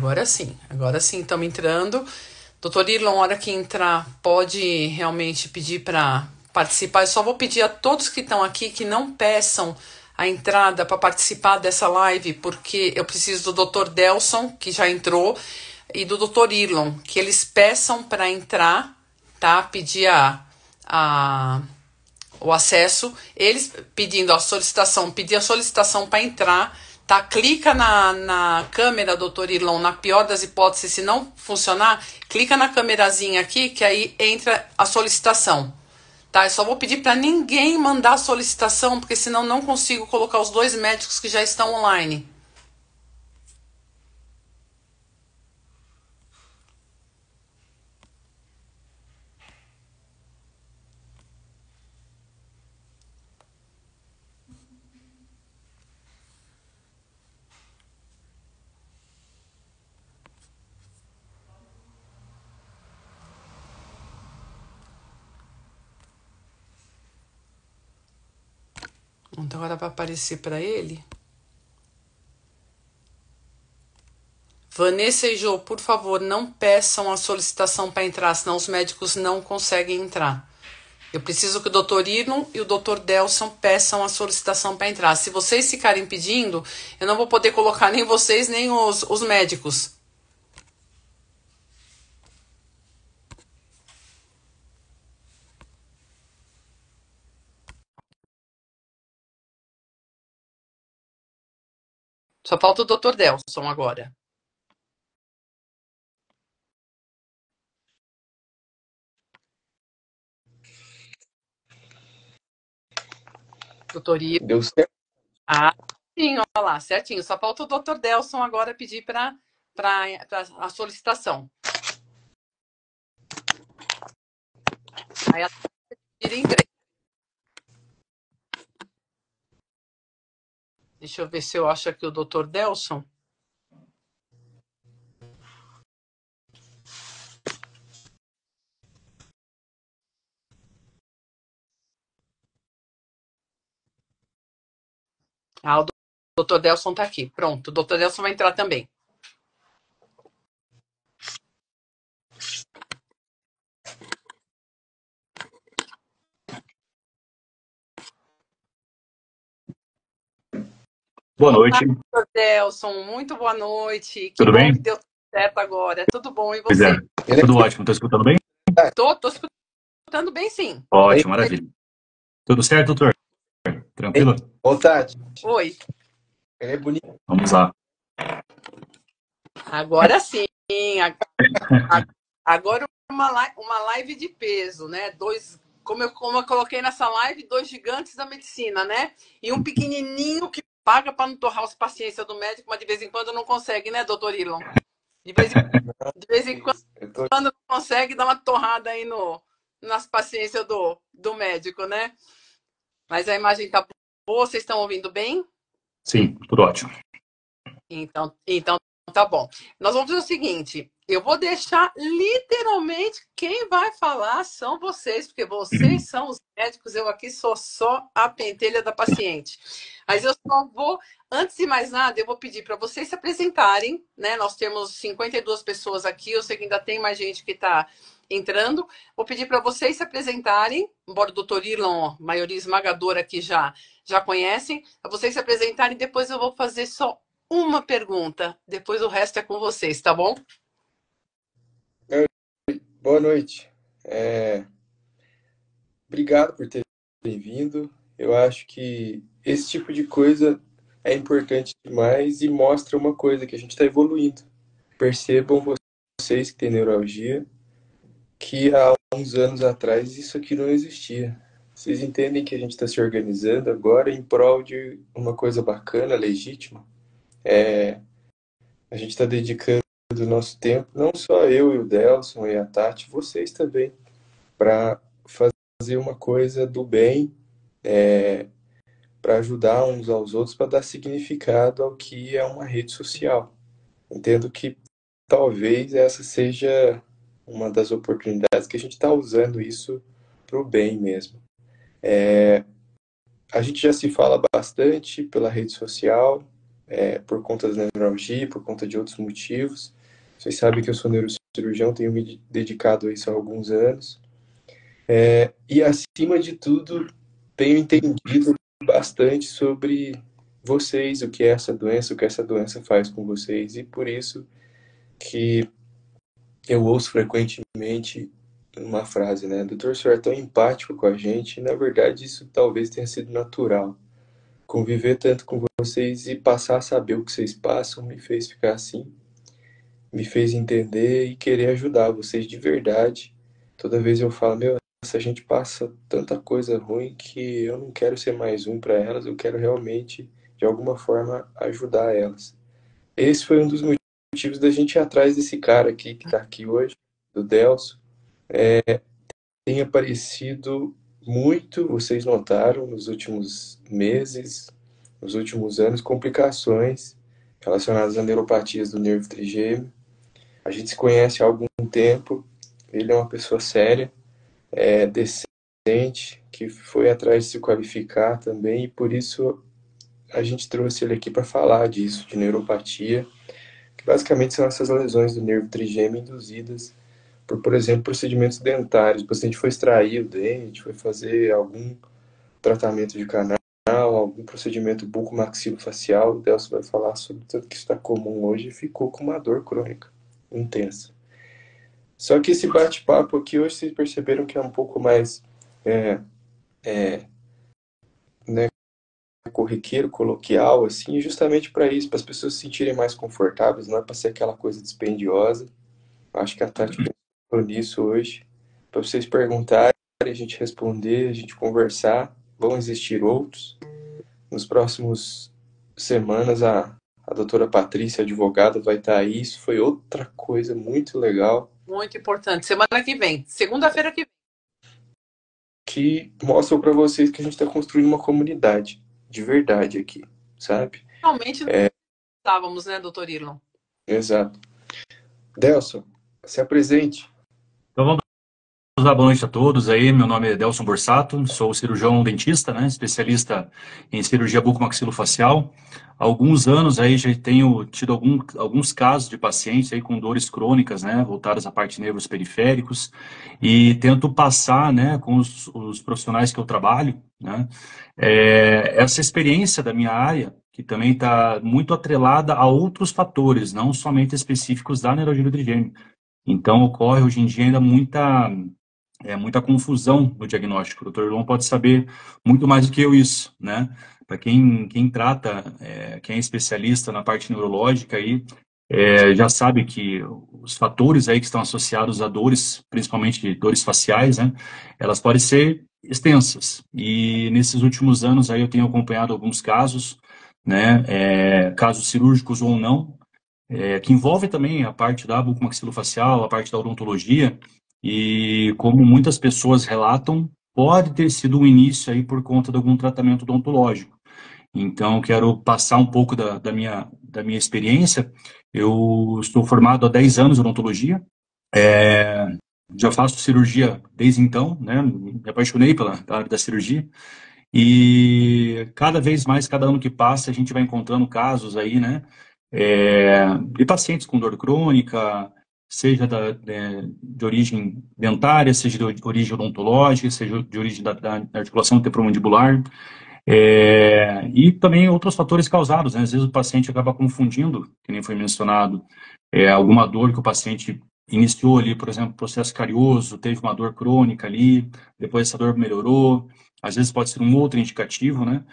Agora sim, estamos entrando. Doutor Irlon, a hora que entrar, pode realmente pedir para participar. Eu só vou pedir a todos que estão aqui que não peçam a entrada para participar dessa live, porque eu preciso do doutor Delson, que já entrou, e do doutor Irlon, que eles peçam para entrar, tá? Pedir o acesso, eles pedindo a solicitação, pedir a solicitação para entrar, tá? Clica na câmera, doutor Irlon, na pior das hipóteses, se não funcionar, clica na câmerazinha aqui, que aí entra a solicitação, tá? Eu só vou pedir para ninguém mandar a solicitação, porque senão não consigo colocar os dois médicos que já estão online. Então agora vai aparecer para ele. Vanessa e Jô, por favor, não peçam a solicitação para entrar, senão os médicos não conseguem entrar. Eu preciso que o doutor Irlon e o doutor Delson peçam a solicitação para entrar. Se vocês ficarem pedindo, eu não vou poder colocar nem vocês, nem os médicos. Só falta o doutor Delson agora. Doutor Irlon. Deu certo? Ah, sim, olha lá, certinho. Só falta o doutor Delson agora pedir para a solicitação. Aí a tira em três. Deixa eu ver se eu acho aqui o doutor Delson. Ah, o doutor Delson está aqui. Pronto, o doutor Delson vai entrar também. Boa noite. Olá, doutor Delson, muito boa noite. Que Tudo bom bem? que deu certo agora. Tudo bom, e Pois você? é, tudo ótimo. Estou escutando bem? Tô escutando bem, sim. Ótimo, maravilha. Tudo certo, doutor? Tranquilo? Ô, Tati, Oi. ele é bonito. Vamos lá. Agora sim. Agora uma live de peso, né? Como eu coloquei nessa live, dois gigantes da medicina, né? E um pequenininho que paga para não torrar as paciências do médico, mas de vez em quando não consegue, né, doutor Ilon? De vez em quando não consegue dar uma torrada aí nas paciências do médico, né? Mas a imagem tá boa, vocês estão ouvindo bem? Sim, tudo ótimo. Então tá bom. Nós vamos fazer o seguinte, eu vou deixar literalmente quem vai falar são vocês, porque vocês são os médicos, eu aqui sou só a pentelha da paciente. Mas eu só vou, antes de mais nada, eu vou pedir para vocês se apresentarem, né? Nós temos 52 pessoas aqui, eu sei que ainda tem mais gente que está entrando. Vou pedir para vocês se apresentarem, embora o doutor Irlon, a maioria esmagadora aqui já conhecem, para vocês se apresentarem, depois eu vou fazer só uma pergunta, depois o resto é com vocês, tá bom? Boa noite. Obrigado por ter vindo. Eu acho que esse tipo de coisa é importante demais e mostra uma coisa, que a gente está evoluindo. Percebam vocês que têm neuralgia, que há uns anos atrás isso aqui não existia. Vocês entendem que a gente está se organizando agora em prol de uma coisa bacana, legítima. A gente está dedicando o nosso tempo, não só eu e o Delson e a Tati, vocês também, para fazer uma coisa do bem, para ajudar uns aos outros, para dar significado ao que é uma rede social. Entendo que talvez essa seja uma das oportunidades que a gente está usando isso para o bem mesmo. A gente já se fala bastante pela rede social, por conta da neuralgia, por conta de outros motivos. Vocês sabem que eu sou neurocirurgião, tenho me dedicado a isso há alguns anos. E, acima de tudo, tenho entendido bastante sobre vocês, o que é essa doença, o que essa doença faz com vocês, e por isso que eu ouço frequentemente uma frase, né? Doutor, o senhor é tão empático com a gente, e na verdade isso talvez tenha sido natural. Conviver tanto com vocês e passar a saber o que vocês passam me fez ficar assim, me fez entender e querer ajudar vocês de verdade. Toda vez eu falo, meu, essa gente passa tanta coisa ruim que eu não quero ser mais um para elas, eu quero realmente, de alguma forma, ajudar elas. Esse foi um dos motivos da gente ir atrás desse cara aqui, que está aqui hoje, do Delso. Tem aparecido muito, vocês notaram, nos últimos meses, nos últimos anos, complicações relacionadas a neuropatias do nervo trigêmeo. A gente se conhece há algum tempo, ele é uma pessoa séria, decente, que foi atrás de se qualificar também, e por isso a gente trouxe ele aqui para falar disso, de neuropatia, que basicamente são essas lesões do nervo trigêmeo induzidas por exemplo, procedimentos dentários. O paciente foi extrair o dente, foi fazer algum tratamento de canal, algum procedimento bucomaxilofacial. O Delcio vai falar sobre tudo que está comum hoje e ficou com uma dor crônica intensa. Só que esse bate-papo aqui hoje vocês perceberam que é um pouco mais né, corriqueiro, coloquial, assim, justamente para isso, para as pessoas se sentirem mais confortáveis, não é para ser aquela coisa dispendiosa. Acho que a Tati pensou nisso hoje, para vocês perguntarem, a gente responder, a gente conversar. Vão existir outros. Nos próximos semanas, a doutora Patrícia, advogada, vai estar aí. Isso foi outra coisa muito legal. Muito importante. Semana que vem, segunda-feira que vem. Que mostram para vocês que a gente está construindo uma comunidade de verdade aqui, sabe? Realmente estávamos, né, doutor Irlon? Exato. Delson, se apresente. Então vamos lá, boa noite a todos aí. Meu nome é Delson Borsato, sou cirurgião dentista, né, especialista em cirurgia bucomaxilofacial. Há alguns anos aí já tenho tido alguns casos de pacientes aí com dores crônicas, né, voltadas à parte de nervos periféricos, e tento passar, né, com os profissionais que eu trabalho, né, essa experiência da minha área, que também está muito atrelada a outros fatores, não somente específicos da neurologia do trigêmeo. Então ocorre hoje em dia ainda muita confusão no diagnóstico. O doutor João pode saber muito mais do que eu isso, né? Para quem trata, quem é especialista na parte neurológica aí, já sabe que os fatores aí que estão associados a dores, principalmente dores faciais, né? Elas podem ser extensas. E nesses últimos anos aí eu tenho acompanhado alguns casos, né? Casos cirúrgicos ou não, que envolve também a parte da bucomaxilofacial, a parte da odontologia, e como muitas pessoas relatam, pode ter sido um início aí por conta de algum tratamento odontológico. Então, quero passar um pouco da minha experiência. Eu estou formado há 10 anos em odontologia, já faço cirurgia desde então, né? Me apaixonei pela área da cirurgia, e cada vez mais, cada ano que passa, a gente vai encontrando casos aí, né? De pacientes com dor crônica, seja de origem dentária, seja de origem odontológica, seja de origem da articulação temporomandibular, e também outros fatores causados, né? Às vezes o paciente acaba confundindo, que nem foi mencionado, alguma dor que o paciente iniciou ali, por exemplo, processo carioso, teve uma dor crônica ali, depois essa dor melhorou, às vezes pode ser um outro indicativo, né?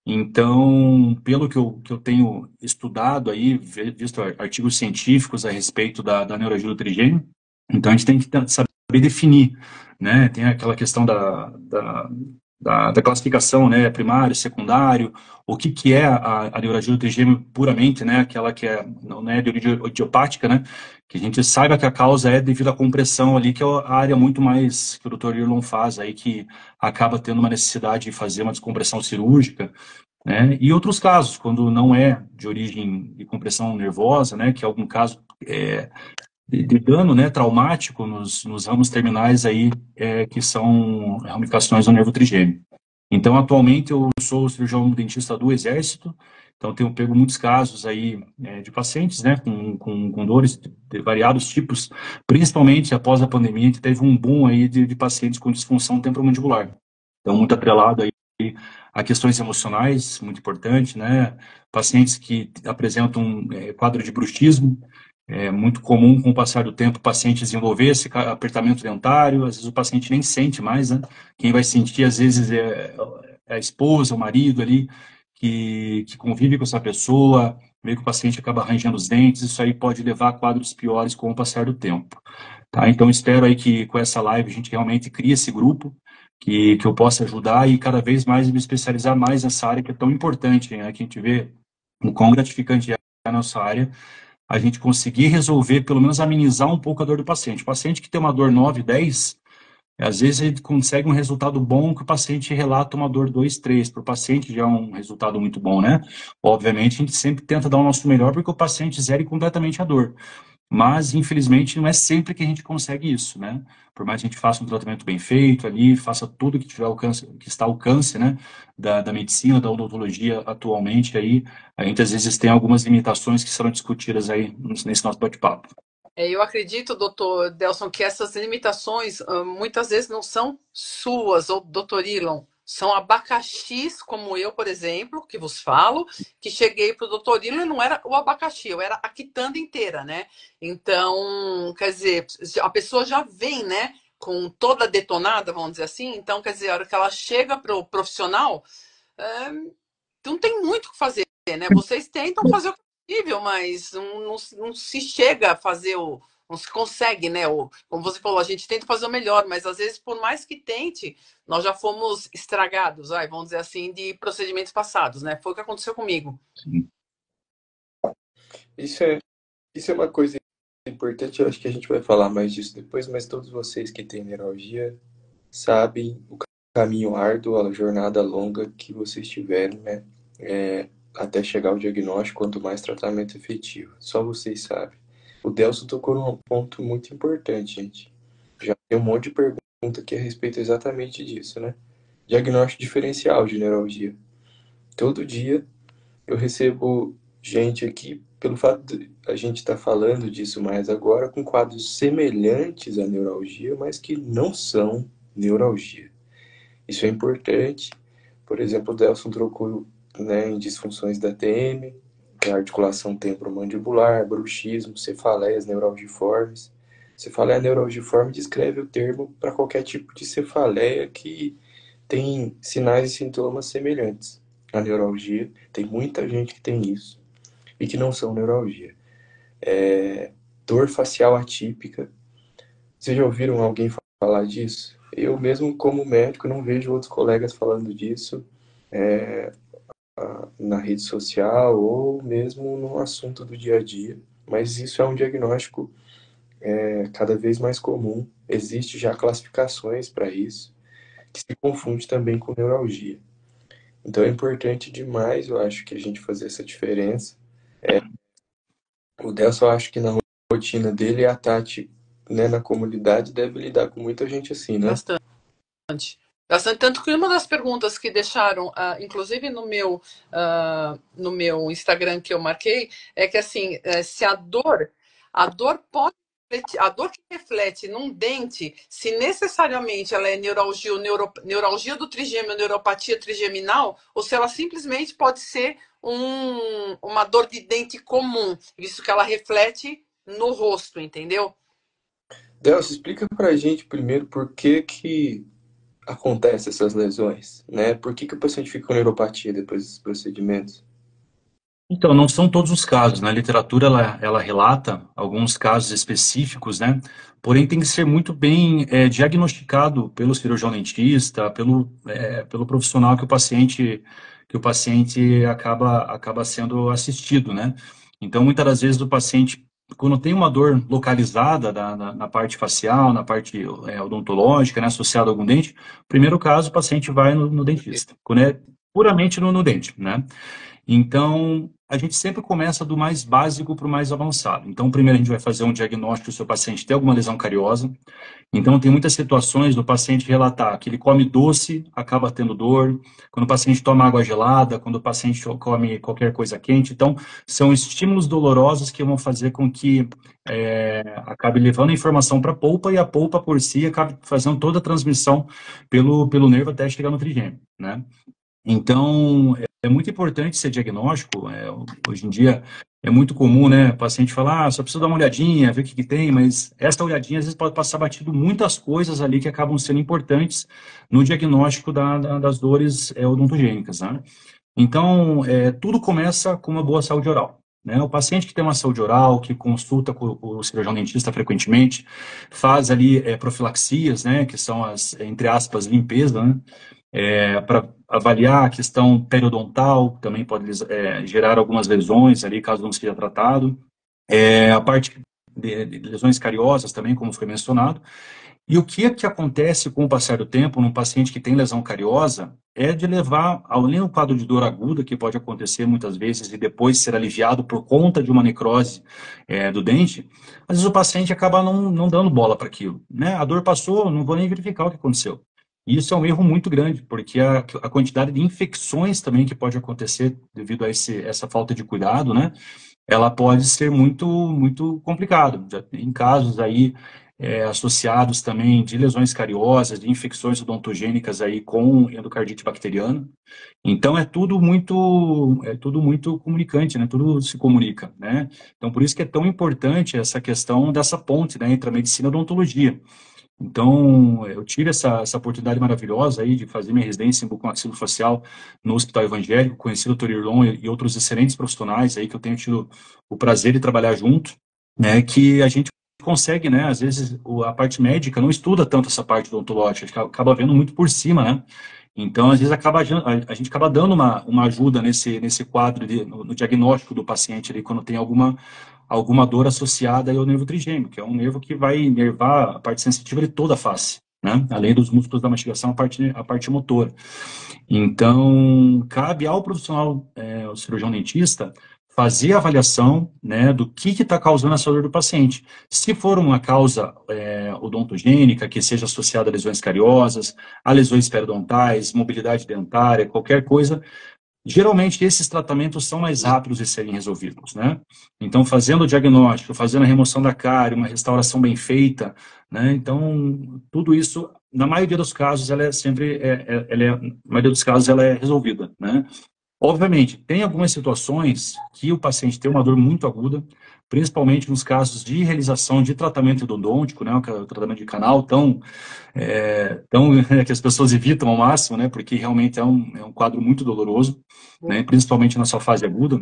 Então, pelo que eu tenho estudado aí, visto artigos científicos a respeito da neurologia do trigêmeo, então a gente tem que saber definir, né? Tem aquela questão da classificação, né? Primário, secundário, o que é a neurologia do trigêmeo puramente, né? Aquela que não é de origem idiopática, né? Que a gente saiba que a causa é devido à compressão ali, que é a área muito mais que o Dr. Irlon faz aí, que acaba tendo uma necessidade de fazer uma descompressão cirúrgica, né? E outros casos, quando não é de origem de compressão nervosa, né? Que é algum caso de dano, né, traumático nos ramos terminais aí, que são ramificações do nervo trigêmeo. Então, atualmente, eu sou cirurgião dentista do Exército, então tenho pego muitos casos aí de pacientes, né, com dores de variados tipos, principalmente após a pandemia, a gente teve um boom aí de pacientes com disfunção temporomandibular. Então, muito atrelado aí a questões emocionais, muito importante, né, pacientes que apresentam quadro de bruxismo, é muito comum, com o passar do tempo, o paciente desenvolver esse apertamento dentário, às vezes o paciente nem sente mais, né? Quem vai sentir, às vezes, é a esposa, o marido ali, que convive com essa pessoa, vê que o paciente acaba arranjando os dentes, isso aí pode levar a quadros piores com o passar do tempo. Tá? Então, espero aí que com essa live a gente realmente crie esse grupo, que eu possa ajudar e cada vez mais me especializar mais nessa área que é tão importante, né? Que a gente vê o quão gratificante é a nossa área, a gente conseguir resolver, pelo menos amenizar um pouco a dor do paciente. O paciente que tem uma dor 9, 10, às vezes ele consegue um resultado bom que o paciente relata uma dor 2, 3. Para o paciente já é um resultado muito bom, né? Obviamente, a gente sempre tenta dar o nosso melhor porque o paciente zere completamente a dor. Mas, infelizmente, não é sempre que a gente consegue isso, né? Por mais que a gente faça um tratamento bem feito ali, faça tudo que tiver alcance, que está ao alcance, né, da medicina, da odontologia atualmente aí, a gente às vezes tem algumas limitações que serão discutidas aí nesse nosso bate-papo. Eu acredito, doutor Delson, que essas limitações muitas vezes não são suas, ou doutor Ilon, são abacaxis, como eu, por exemplo, que vos falo, que cheguei para o doutor Ilon e não era o abacaxi, eu era a quitanda inteira, né? Então, quer dizer, a pessoa já vem, né, com toda detonada, vamos dizer assim, então, quer dizer, a hora que ela chega para o profissional, é, não tem muito o que fazer, né? Vocês tentam fazer o que é possível, mas não se chega a fazer o. Não se consegue, né? Como você falou, a gente tenta fazer o melhor, mas às vezes, por mais que tente, nós já fomos estragados, vamos dizer assim, de procedimentos passados, né? Foi o que aconteceu comigo. Sim. Isso é, isso é uma coisa importante, eu acho que a gente vai falar mais disso depois, mas todos vocês que têm neuralgia sabem o caminho árduo, a jornada longa que vocês tiveram, né? Até chegar ao diagnóstico, quanto mais tratamento efetivo. Só vocês sabem. O Delso tocou num ponto muito importante, gente. Já tem um monte de pergunta aqui a respeito exatamente disso, né? Diagnóstico diferencial de neuralgia. Todo dia eu recebo gente aqui, pelo fato de a gente estar falando disso mais agora, com quadros semelhantes à neuralgia, mas que não são neuralgia. Isso é importante. Por exemplo, o Delson trocou, né, em disfunções da TM, que é a articulação temporomandibular, bruxismo, cefaleias neuralgiformes. Cefaleia neuralgiforme descreve o termo para qualquer tipo de cefaleia que tem sinais e sintomas semelhantes à neuralgia. Tem muita gente que tem isso e que não são neuralgia. Dor facial atípica. Vocês já ouviram alguém falar disso? Eu mesmo, como médico, não vejo outros colegas falando disso na rede social ou mesmo no assunto do dia a dia. Mas isso é um diagnóstico cada vez mais comum. Existe já classificações para isso, que se confunde também com neuralgia. Então é importante demais, eu acho, que a gente fazer essa diferença. O Delson, eu acho que na rotina dele, a Tati, né, na comunidade, deve lidar com muita gente assim, né? Bastante. Bastante. Tanto que uma das perguntas que deixaram, inclusive no meu Instagram que eu marquei, é que assim, se a dor pode a dor que reflete num dente, se necessariamente ela é neuralgia, neuralgia do trigêmeo, neuropatia trigeminal, ou se ela simplesmente pode ser uma dor de dente comum, visto que ela reflete no rosto, entendeu? Delson, explica pra gente primeiro por que acontecem essas lesões, né? Por que o paciente fica com neuropatia depois desses procedimentos? Então, não são todos os casos, né? A literatura, ela relata alguns casos específicos, né? Porém, tem que ser muito bem diagnosticado pelo cirurgião dentista, pelo profissional que o paciente acaba sendo assistido, né? Então, muitas das vezes o paciente, quando tem uma dor localizada na parte facial, na parte odontológica, né, associada a algum dente, primeiro caso, o paciente vai no dentista, quando é puramente no dente, né? Então, a gente sempre começa do mais básico para o mais avançado. Então, primeiro a gente vai fazer um diagnóstico se o paciente tem alguma lesão cariosa. Então, tem muitas situações do paciente relatar que ele come doce, acaba tendo dor, quando o paciente toma água gelada, quando o paciente come qualquer coisa quente. Então, são estímulos dolorosos que vão fazer com que acabe levando a informação para a polpa e a polpa por si acabe fazendo toda a transmissão pelo nervo até chegar no trigêmeo, né? Então, é muito importante esse diagnóstico. Hoje em dia é muito comum, né? O paciente falar, só preciso dar uma olhadinha, ver o que tem, mas essa olhadinha às vezes pode passar batido muitas coisas ali que acabam sendo importantes no diagnóstico das dores odontogênicas, né? Então, tudo começa com uma boa saúde oral. Né? O paciente que tem uma saúde oral, que consulta com o cirurgião dentista frequentemente, faz ali profilaxias, né, que são as, entre aspas, limpeza, né, para avaliar a questão periodontal, também pode gerar algumas lesões ali, caso não seja tratado. A parte de lesões cariosas também, como foi mencionado. E o que acontece com o passar do tempo num paciente que tem lesão cariosa é de levar, além do quadro de dor aguda, que pode acontecer muitas vezes e depois ser aliviado por conta de uma necrose do dente, às vezes o paciente acaba não dando bola para aquilo. Né? A dor passou, não vou nem verificar o que aconteceu. E isso é um erro muito grande, porque a quantidade de infecções também que pode acontecer devido a essa falta de cuidado, né? Ela pode ser muito, muito complicado. Já tem casos aí associados também de lesões cariosas, de infecções odontogênicas aí com endocardite bacteriana. Então é tudo muito comunicante, né? Tudo se comunica, né? Então por isso que é tão importante essa questão dessa ponte, né, entre a medicina e a odontologia. Então, eu tive essa oportunidade maravilhosa aí de fazer minha residência em bucomaxilofacial no Hospital Evangélico, conheci o Dr. Irlon e outros excelentes profissionais aí que eu tenho tido o prazer de trabalhar junto, né, que a gente consegue, né, às vezes a parte médica não estuda tanto essa parte odontológica, acaba vendo muito por cima, né, então às vezes a gente acaba dando uma ajuda nesse quadro, no diagnóstico do paciente ali, quando tem alguma dor associada ao nervo trigêmeo, que é um nervo que vai inervar a parte sensitiva de toda a face, né? Além dos músculos da mastigação, a parte motora. Então, cabe ao profissional, o cirurgião dentista, fazer a avaliação, né, do que está causando essa dor do paciente. Se for uma causa odontogênica, que seja associada a lesões cariosas, a lesões periodontais, mobilidade dentária, qualquer coisa, geralmente esses tratamentos são mais rápidos de serem resolvidos, né? Então, fazendo o diagnóstico, fazendo a remoção da cárie, uma restauração bem feita, né? Então, tudo isso, na maioria dos casos, ela é sempre, na maioria dos casos, ela é resolvida, né? Obviamente, tem algumas situações que o paciente tem uma dor muito aguda, principalmente nos casos de realização de tratamento endodôntico, né, o tratamento de canal, que as pessoas evitam ao máximo, né, porque realmente é um quadro muito doloroso, né, principalmente na sua fase aguda.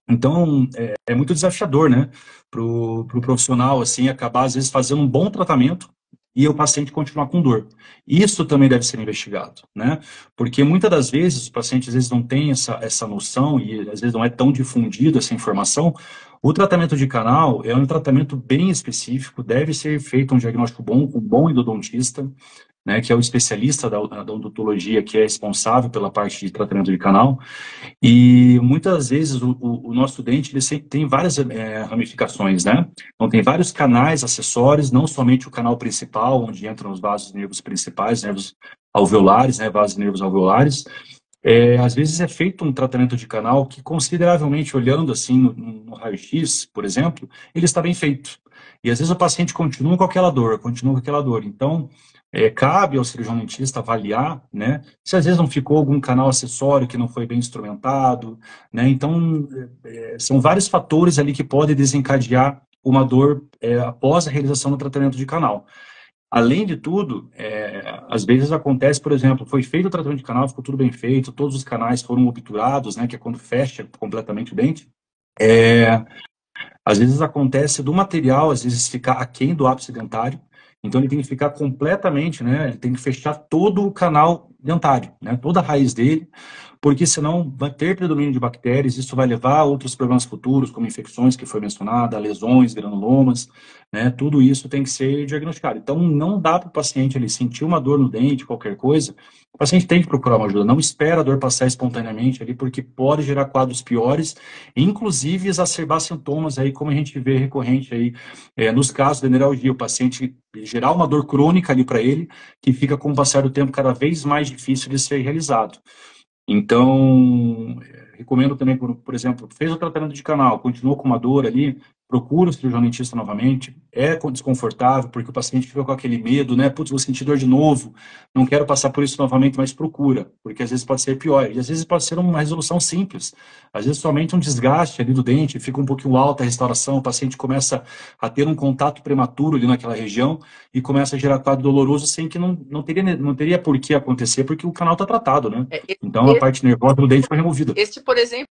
Então, é muito desafiador, né, pro profissional, assim, acabar, às vezes, fazendo um bom tratamento e o paciente continuar com dor. Isso também deve ser investigado, né, porque muitas das vezes, os pacientes, às vezes, não têm essa noção e, às vezes, não é tão difundido essa informação. O tratamento de canal é um tratamento bem específico, deve ser feito um diagnóstico bom, com um bom endodontista, né, que é o especialista da odontologia, que é responsável pela parte de tratamento de canal, e muitas vezes o nosso dente ele tem várias ramificações, né? Então tem vários canais acessórios, não somente o canal principal, onde entram os vasos nervos principais, nervos alveolares, né, vasos nervos alveolares. Às vezes é feito um tratamento de canal que consideravelmente, olhando assim no raio-x, por exemplo, ele está bem feito. E às vezes o paciente continua com aquela dor, continua com aquela dor. Então, cabe ao cirurgião dentista avaliar, né, se às vezes não ficou algum canal acessório que não foi bem instrumentado, né, então são vários fatores ali que podem desencadear uma dor após a realização do tratamento de canal. Além de tudo, às vezes acontece, por exemplo, foi feito o tratamento de canal, ficou tudo bem feito, todos os canais foram obturados, né, que é quando fecha completamente o dente. Às vezes acontece do material, às vezes ficar aquém do ápice dentário, então ele tem que ficar completamente, né, ele tem que fechar todo o canal dentário, né, toda a raiz dele, porque senão vai ter predomínio de bactérias, isso vai levar a outros problemas futuros, como infecções que foi mencionada, lesões, granulomas, né? Tudo isso tem que ser diagnosticado. Então, não dá para o paciente ele sentir uma dor no dente, qualquer coisa, o paciente tem que procurar uma ajuda, não espera a dor passar espontaneamente ali, porque pode gerar quadros piores, inclusive exacerbar sintomas aí, como a gente vê recorrente aí, nos casos de neuralgia, o paciente gerar uma dor crônica ali para ele, que fica com o passar do tempo cada vez mais difícil de ser realizado. Então, recomendo também, por exemplo, fez o tratamento de canal, continuou com uma dor ali, procura o cirurgião dentista novamente, é desconfortável, porque o paciente fica com aquele medo, né? Putz, vou sentir dor de novo, não quero passar por isso novamente, mas procura, porque às vezes pode ser pior, e às vezes pode ser uma resolução simples, às vezes somente um desgaste ali do dente, fica um pouquinho alta a restauração, o paciente começa a ter um contato prematuro ali naquela região, e começa a gerar quadro doloroso, sem que não teria por que acontecer, porque o canal está tratado, né? É, Então, a parte nervosa do dente foi removida. Este, por exemplo,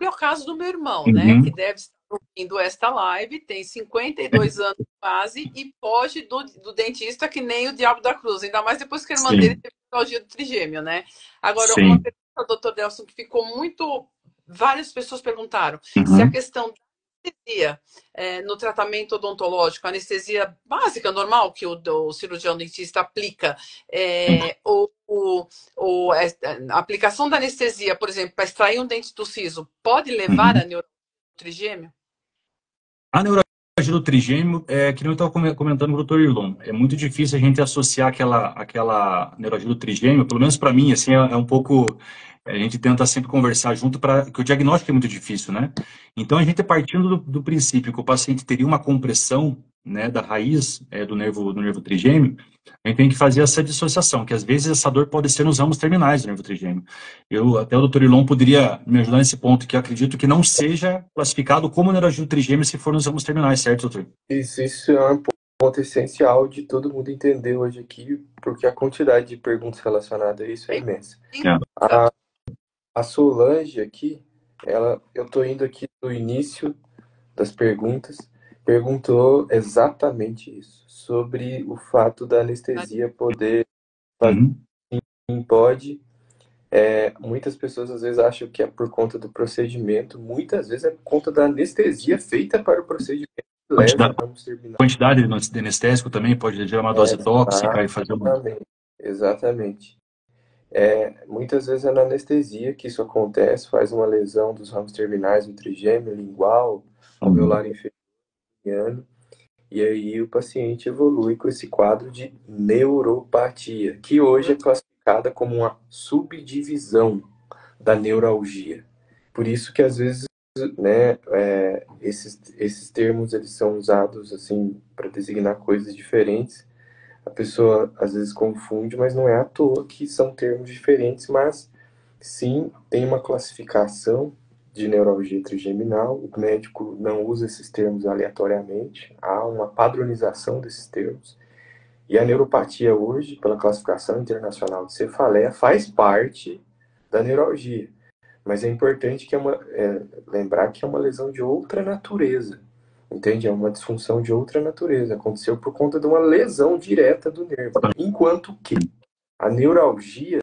é o caso do meu irmão, né? Uhum. Que deve estar ouvindo esta live, tem 52 anos quase e foge do dentista que nem o diabo da cruz. Ainda mais depois que ele irmã dele Sim, teve patologia do trigêmeo, né? Agora, uma sim. pergunta, doutor Delson, que ficou muito... Várias pessoas perguntaram se a Uhum. questão da anestesia no tratamento odontológico, anestesia básica, normal, que o cirurgião dentista aplica, a aplicação da anestesia, por exemplo, para extrair um dente do siso, pode levar Uhum. a neurotrigêmeo? A neurologia do trigêmeo, que nem eu estava comentando com o Dr. Irlon, é muito difícil a gente associar aquela neurologia do trigêmeo, pelo menos para mim, assim, é um pouco... A gente tenta sempre conversar junto, que o diagnóstico é muito difícil, né? Então, a gente partindo do princípio que o paciente teria uma compressão, né, da raiz do nervo trigêmeo, a gente tem que fazer essa dissociação, que às vezes essa dor pode ser nos ramos terminais do nervo trigêmeo. Até o Dr. Ilon poderia me ajudar nesse ponto, que eu acredito que não seja classificado como neuralgia do trigêmeo se for nos ramos terminais, certo, doutor? Isso é um ponto essencial de todo mundo entender hoje aqui, porque a quantidade de perguntas relacionadas a isso é Bem, imensa. sim, A Solange aqui, eu tô indo aqui do início das perguntas, perguntou exatamente isso, sobre o fato da anestesia poder fazer, Uhum. pode. Muitas pessoas às vezes acham que é por conta do procedimento, muitas vezes é por conta da anestesia feita para o procedimento que leva a Quantidade, ramos terminais. quantidade de anestésico também pode gerar uma dose tóxica e fazer uma... Exatamente, exatamente. Muitas vezes é na anestesia que isso acontece, faz uma lesão dos ramos terminais do trigêmeo, lingual, alveolar inferior, e aí o paciente evolui com esse quadro de neuropatia, que hoje é classificada como uma subdivisão da neuralgia. Por isso que às vezes, né, esses termos eles são usados assim para designar coisas diferentes. A pessoa às vezes confunde, mas não é à toa que são termos diferentes, mas sim tem uma classificação de neuralgia trigeminal. O médico não usa esses termos aleatoriamente, há uma padronização desses termos. E a neuropatia hoje, pela classificação internacional de cefaleia, faz parte da neuralgia. Mas é importante lembrar que é uma lesão de outra natureza. Entende? É uma disfunção de outra natureza. Aconteceu por conta de uma lesão direta do nervo. Enquanto que a neuralgia,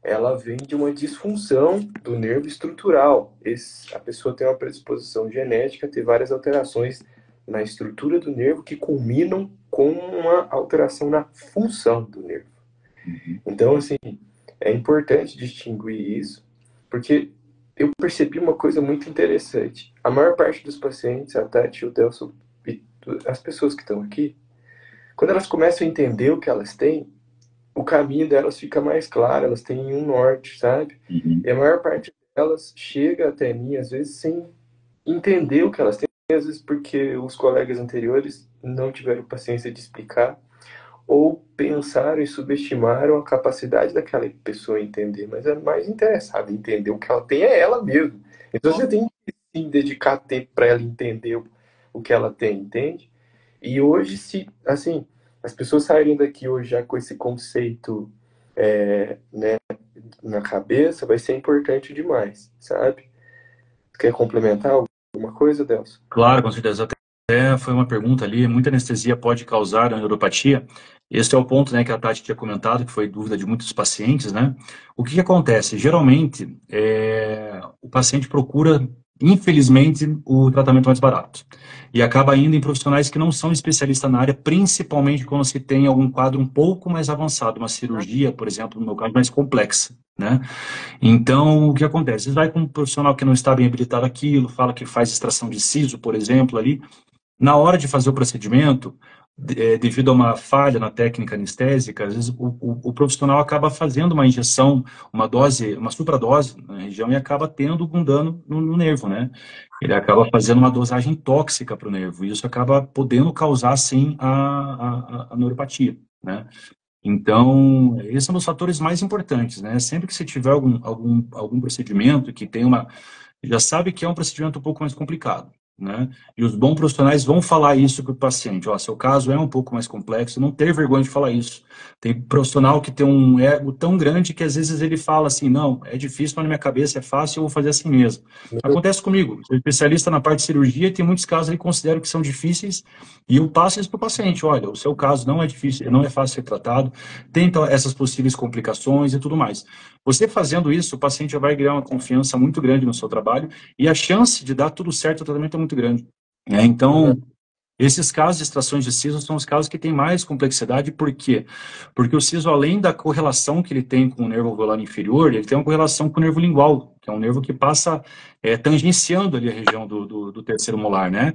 ela vem de uma disfunção do nervo estrutural. A pessoa tem uma predisposição genética a ter várias alterações na estrutura do nervo que culminam com uma alteração na função do nervo. Então, assim, é importante distinguir isso, porque eu percebi uma coisa muito interessante. A maior parte dos pacientes, a Tati, o Delson, as pessoas que estão aqui, quando elas começam a entender o que elas têm, o caminho delas fica mais claro, elas têm um norte, sabe? Uhum. E a maior parte delas chega até mim, às vezes, sem entender o que elas têm, às vezes porque os colegas anteriores não tiveram paciência de explicar, ou pensaram e subestimaram a capacidade daquela pessoa entender, mas é mais interessada em entender o que ela tem é ela mesma. Então você tem que sim, dedicar tempo para ela entender o que ela tem, entende? E hoje, se assim, as pessoas saírem daqui hoje já com esse conceito né, na cabeça, vai ser importante demais, sabe? Quer complementar alguma coisa, Delson? Claro, com certeza. Até até foi uma pergunta ali, muita anestesia pode causar a neuropatia? Esse é o ponto, né, que a Tati tinha comentado, que foi dúvida de muitos pacientes, né? O que que acontece? Geralmente, o paciente procura, infelizmente, o tratamento mais barato. E acaba indo em profissionais que não são especialistas na área, principalmente quando se tem algum quadro um pouco mais avançado, uma cirurgia, por exemplo, no meu caso, mais complexa, né? Então, o que acontece? Você vai com um profissional que não está bem habilitado aquilo, fala que faz extração de siso, por exemplo, ali. Na hora de fazer o procedimento, devido a uma falha na técnica anestésica, às vezes o profissional acaba fazendo uma injeção, uma dose, uma supradose na região e acaba tendo um dano no nervo, né? Ele acaba fazendo uma dosagem tóxica para o nervo e isso acaba podendo causar, sim, a neuropatia, né? Então, esses são os fatores mais importantes, né? Sempre que você tiver algum procedimento que tem uma... Já sabe que é um procedimento um pouco mais complicado, né? E os bons profissionais vão falar isso para o paciente. Ó, seu caso é um pouco mais complexo, não ter vergonha de falar isso. Tem profissional que tem um ego tão grande que às vezes ele fala assim, não, é difícil, mas na minha cabeça é fácil, eu vou fazer assim mesmo. Acontece comigo, sou especialista na parte de cirurgia e tem muitos casos que considero que são difíceis e eu passo isso para o paciente. Olha, o seu caso não é difícil, não é fácil ser tratado, tem então essas possíveis complicações e tudo mais. Você fazendo isso, o paciente já vai ganhar uma confiança muito grande no seu trabalho e a chance de dar tudo certo no tratamento é muito grande. Então, esses casos de extrações de siso são os casos que têm mais complexidade, por quê? Porque o siso, além da correlação que ele tem com o nervo alveolar inferior, ele tem uma correlação com o nervo lingual, que é um nervo que passa tangenciando ali a região do terceiro molar, né?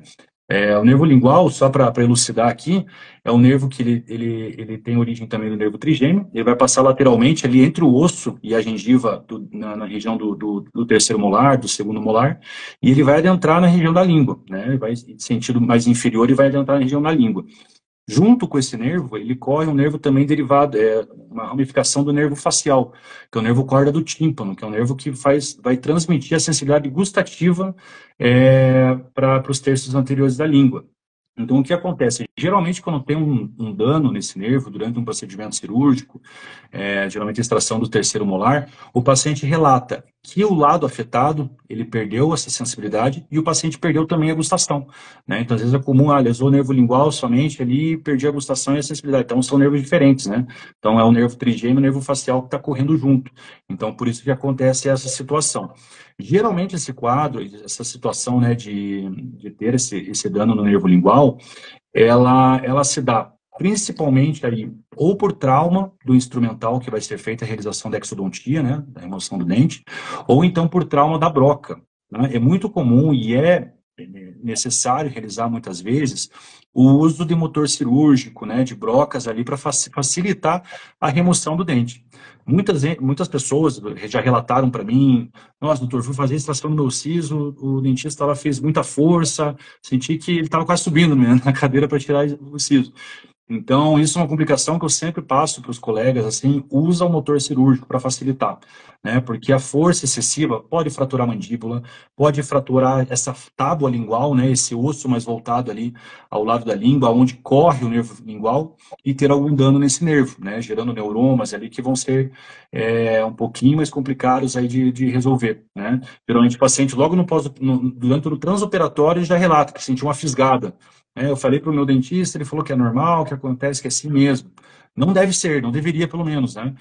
O nervo lingual, só para elucidar aqui, é um nervo que ele tem origem também do nervo trigêmeo, ele vai passar lateralmente ali entre o osso e a gengiva na região do terceiro molar, do segundo molar, e ele vai adentrar na região da língua, né? Ele vai em sentido mais inferior e vai adentrar na região da língua. Junto com esse nervo, ele corre um nervo também derivado, uma ramificação do nervo facial, que é o nervo corda do tímpano, que é um nervo que vai transmitir a sensibilidade gustativa para os terços anteriores da língua. Então, o que acontece? Geralmente, quando tem um dano nesse nervo durante um procedimento cirúrgico, geralmente a extração do terceiro molar, o paciente relata que o lado afetado, ele perdeu essa sensibilidade e o paciente perdeu também a gustação, né? Então, às vezes é comum, lesou o nervo lingual somente ali, perdi a gustação e a sensibilidade. Então, são nervos diferentes, né? Então, é o nervo trigêmeo e o nervo facial que está correndo junto. Então, por isso que acontece essa situação. Geralmente, esse quadro, essa situação, né, de ter esse dano no nervo lingual, ela se dá principalmente aí, ou por trauma do instrumental que vai ser feita a realização da exodontia, né, da remoção do dente, ou então por trauma da broca, né? É muito comum e é necessário realizar muitas vezes o uso de motor cirúrgico, né, de brocas ali para facilitar a remoção do dente. Muitas pessoas já relataram para mim, nossa, doutor, fui fazer extração no meu siso, o dentista lá fez muita força, senti que ele estava quase subindo, né, na cadeira para tirar o siso. Então, isso é uma complicação que eu sempre passo para os colegas, assim, usa o motor cirúrgico para facilitar, né? Porque a força excessiva pode fraturar a mandíbula, pode fraturar essa tábua lingual, né? Esse osso mais voltado ali ao lado da língua, onde corre o nervo lingual, e ter algum dano nesse nervo, né? Gerando neuromas ali que vão ser um pouquinho mais complicados aí de resolver, né? Geralmente o paciente, logo durante o transoperatório, já relata que sentiu uma fisgada. Eu falei para o meu dentista, ele falou que é normal, que acontece, que é assim mesmo. Não deve ser, não deveria pelo menos, né?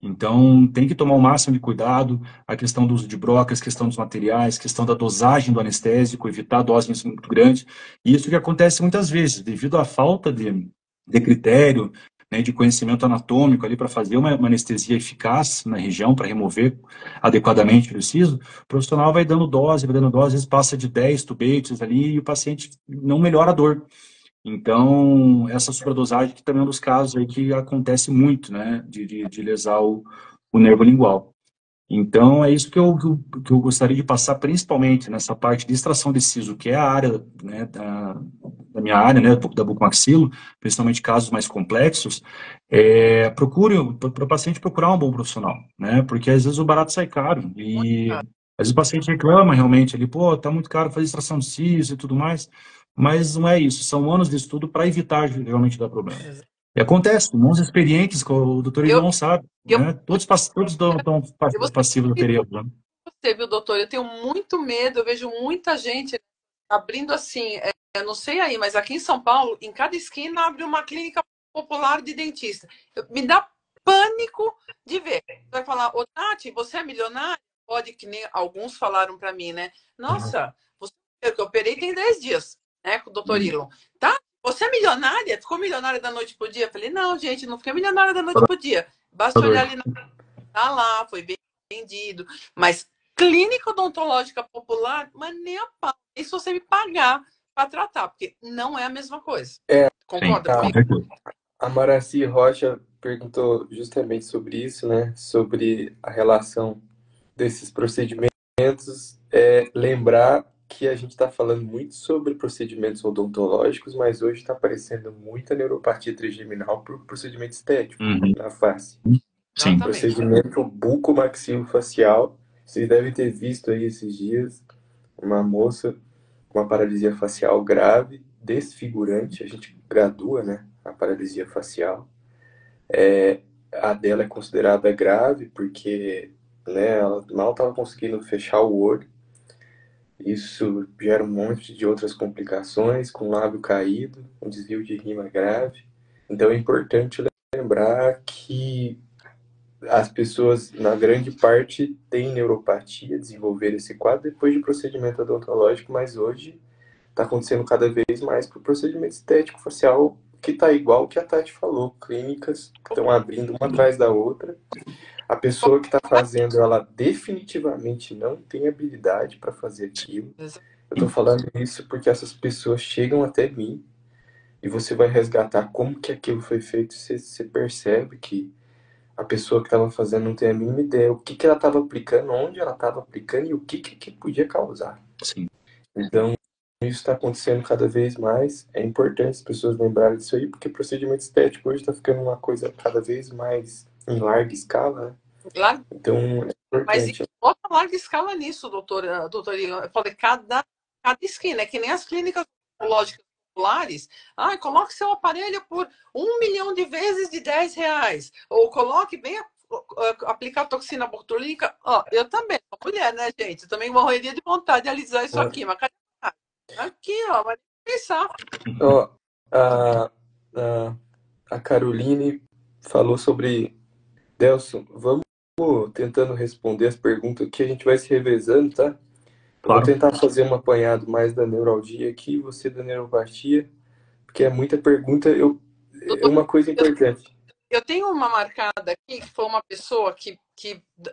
Então, tem que tomar o máximo de cuidado, a questão do uso de brocas, questão dos materiais, questão da dosagem do anestésico, evitar doses muito grandes. E isso que acontece muitas vezes, devido à falta de critério, né, de conhecimento anatômico ali para fazer uma anestesia eficaz na região, para remover adequadamente o siso, o profissional vai dando dose, às vezes passa de 10 tubetes ali e o paciente não melhora a dor. Então, essa superdosagem que também é um dos casos aí que acontece muito, né, de lesar o nervo lingual. Então, é isso que eu gostaria de passar, principalmente nessa parte de extração de siso, que é a área, né, da minha área, né, da bucomaxilo, principalmente casos mais complexos. Procure, para o paciente procurar um bom profissional, né, porque às vezes o barato sai caro, e às vezes o paciente reclama realmente, ele, pô, tá muito caro fazer extração de siso e tudo mais, mas não é isso, são anos de estudo para evitar realmente dar problema. E acontece, mãos experientes, que o doutor Eu, Ivan sabe, eu, né? Todos estão eu vou ser passivos do período, né? você, viu, doutor? Eu tenho muito medo, eu vejo muita gente abrindo assim eu não sei aí, mas aqui em São Paulo, em cada esquina abre uma clínica popular de dentista. Me dá pânico de ver. Você vai falar, ô Tati, você é milionária? Pode, que nem alguns falaram para mim, né? Nossa, você que eu operei tem 10 dias, né, com o doutor Ilon. Tá? Você é milionária? Ficou milionária da noite pro dia? Eu falei, não, gente, não fiquei milionária da noite pro dia. Basta olhar ali, tá lá, foi bem vendido. Mas clínica odontológica popular, mas nem a pau. E se você me pagar para tratar, porque não é a mesma coisa. Concorda comigo? A Maraci Rocha perguntou justamente sobre isso, né? Sobre a relação desses procedimentos. Lembrar que a gente está falando muito sobre procedimentos odontológicos, mas hoje está aparecendo muita neuropatia trigeminal por procedimento estético na face. Sim. Procedimento bucomaxilofacial. Vocês devem ter visto aí esses dias uma moça com uma paralisia facial grave, desfigurante. A gente gradua, né, a paralisia facial. A dela é considerada grave porque, né, ela mal estava conseguindo fechar o olho. Isso gera um monte de outras complicações, com lábio caído, um desvio de rima grave. Então é importante lembrar que as pessoas, na grande parte, têm neuropatia, desenvolver esse quadro depois de procedimento odontológico, mas hoje está acontecendo cada vez mais para o procedimento estético facial, que está igual o que a Tati falou, clínicas que estão abrindo uma atrás da outra. A pessoa que está fazendo, ela definitivamente não tem habilidade para fazer aquilo. Eu estou falando isso porque essas pessoas chegam até mim e você vai resgatar como que aquilo foi feito. Você percebe que a pessoa que estava fazendo não tem a mínima ideia o que ela estava aplicando, onde ela estava aplicando e o que podia causar. Sim. Então, isso está acontecendo cada vez mais. É importante as pessoas lembrarem disso aí, porque procedimento estético hoje está ficando uma coisa cada vez mais em larga escala, né? Então, é importante. Mas bota larga escala nisso, doutor Ilan. Eu falei, cada esquina, é que nem as clínicas odontológicas populares. Coloque seu aparelho por 1 milhão de vezes de R$10. Ou coloque bem aplicar toxina botulínica. Eu também, sou mulher, né, gente? Eu também morreria de vontade de alisar isso aqui, mas cadê? Aqui, vai pensar. A Caroline falou sobre... Delson, vamos tentando responder as perguntas aqui, a gente vai se revezando, tá? Eu vou tentar fazer um apanhado mais da neuralgia aqui, você da neuropatia, porque é muita pergunta. É uma coisa importante. Eu tenho uma marcada aqui, que foi uma pessoa que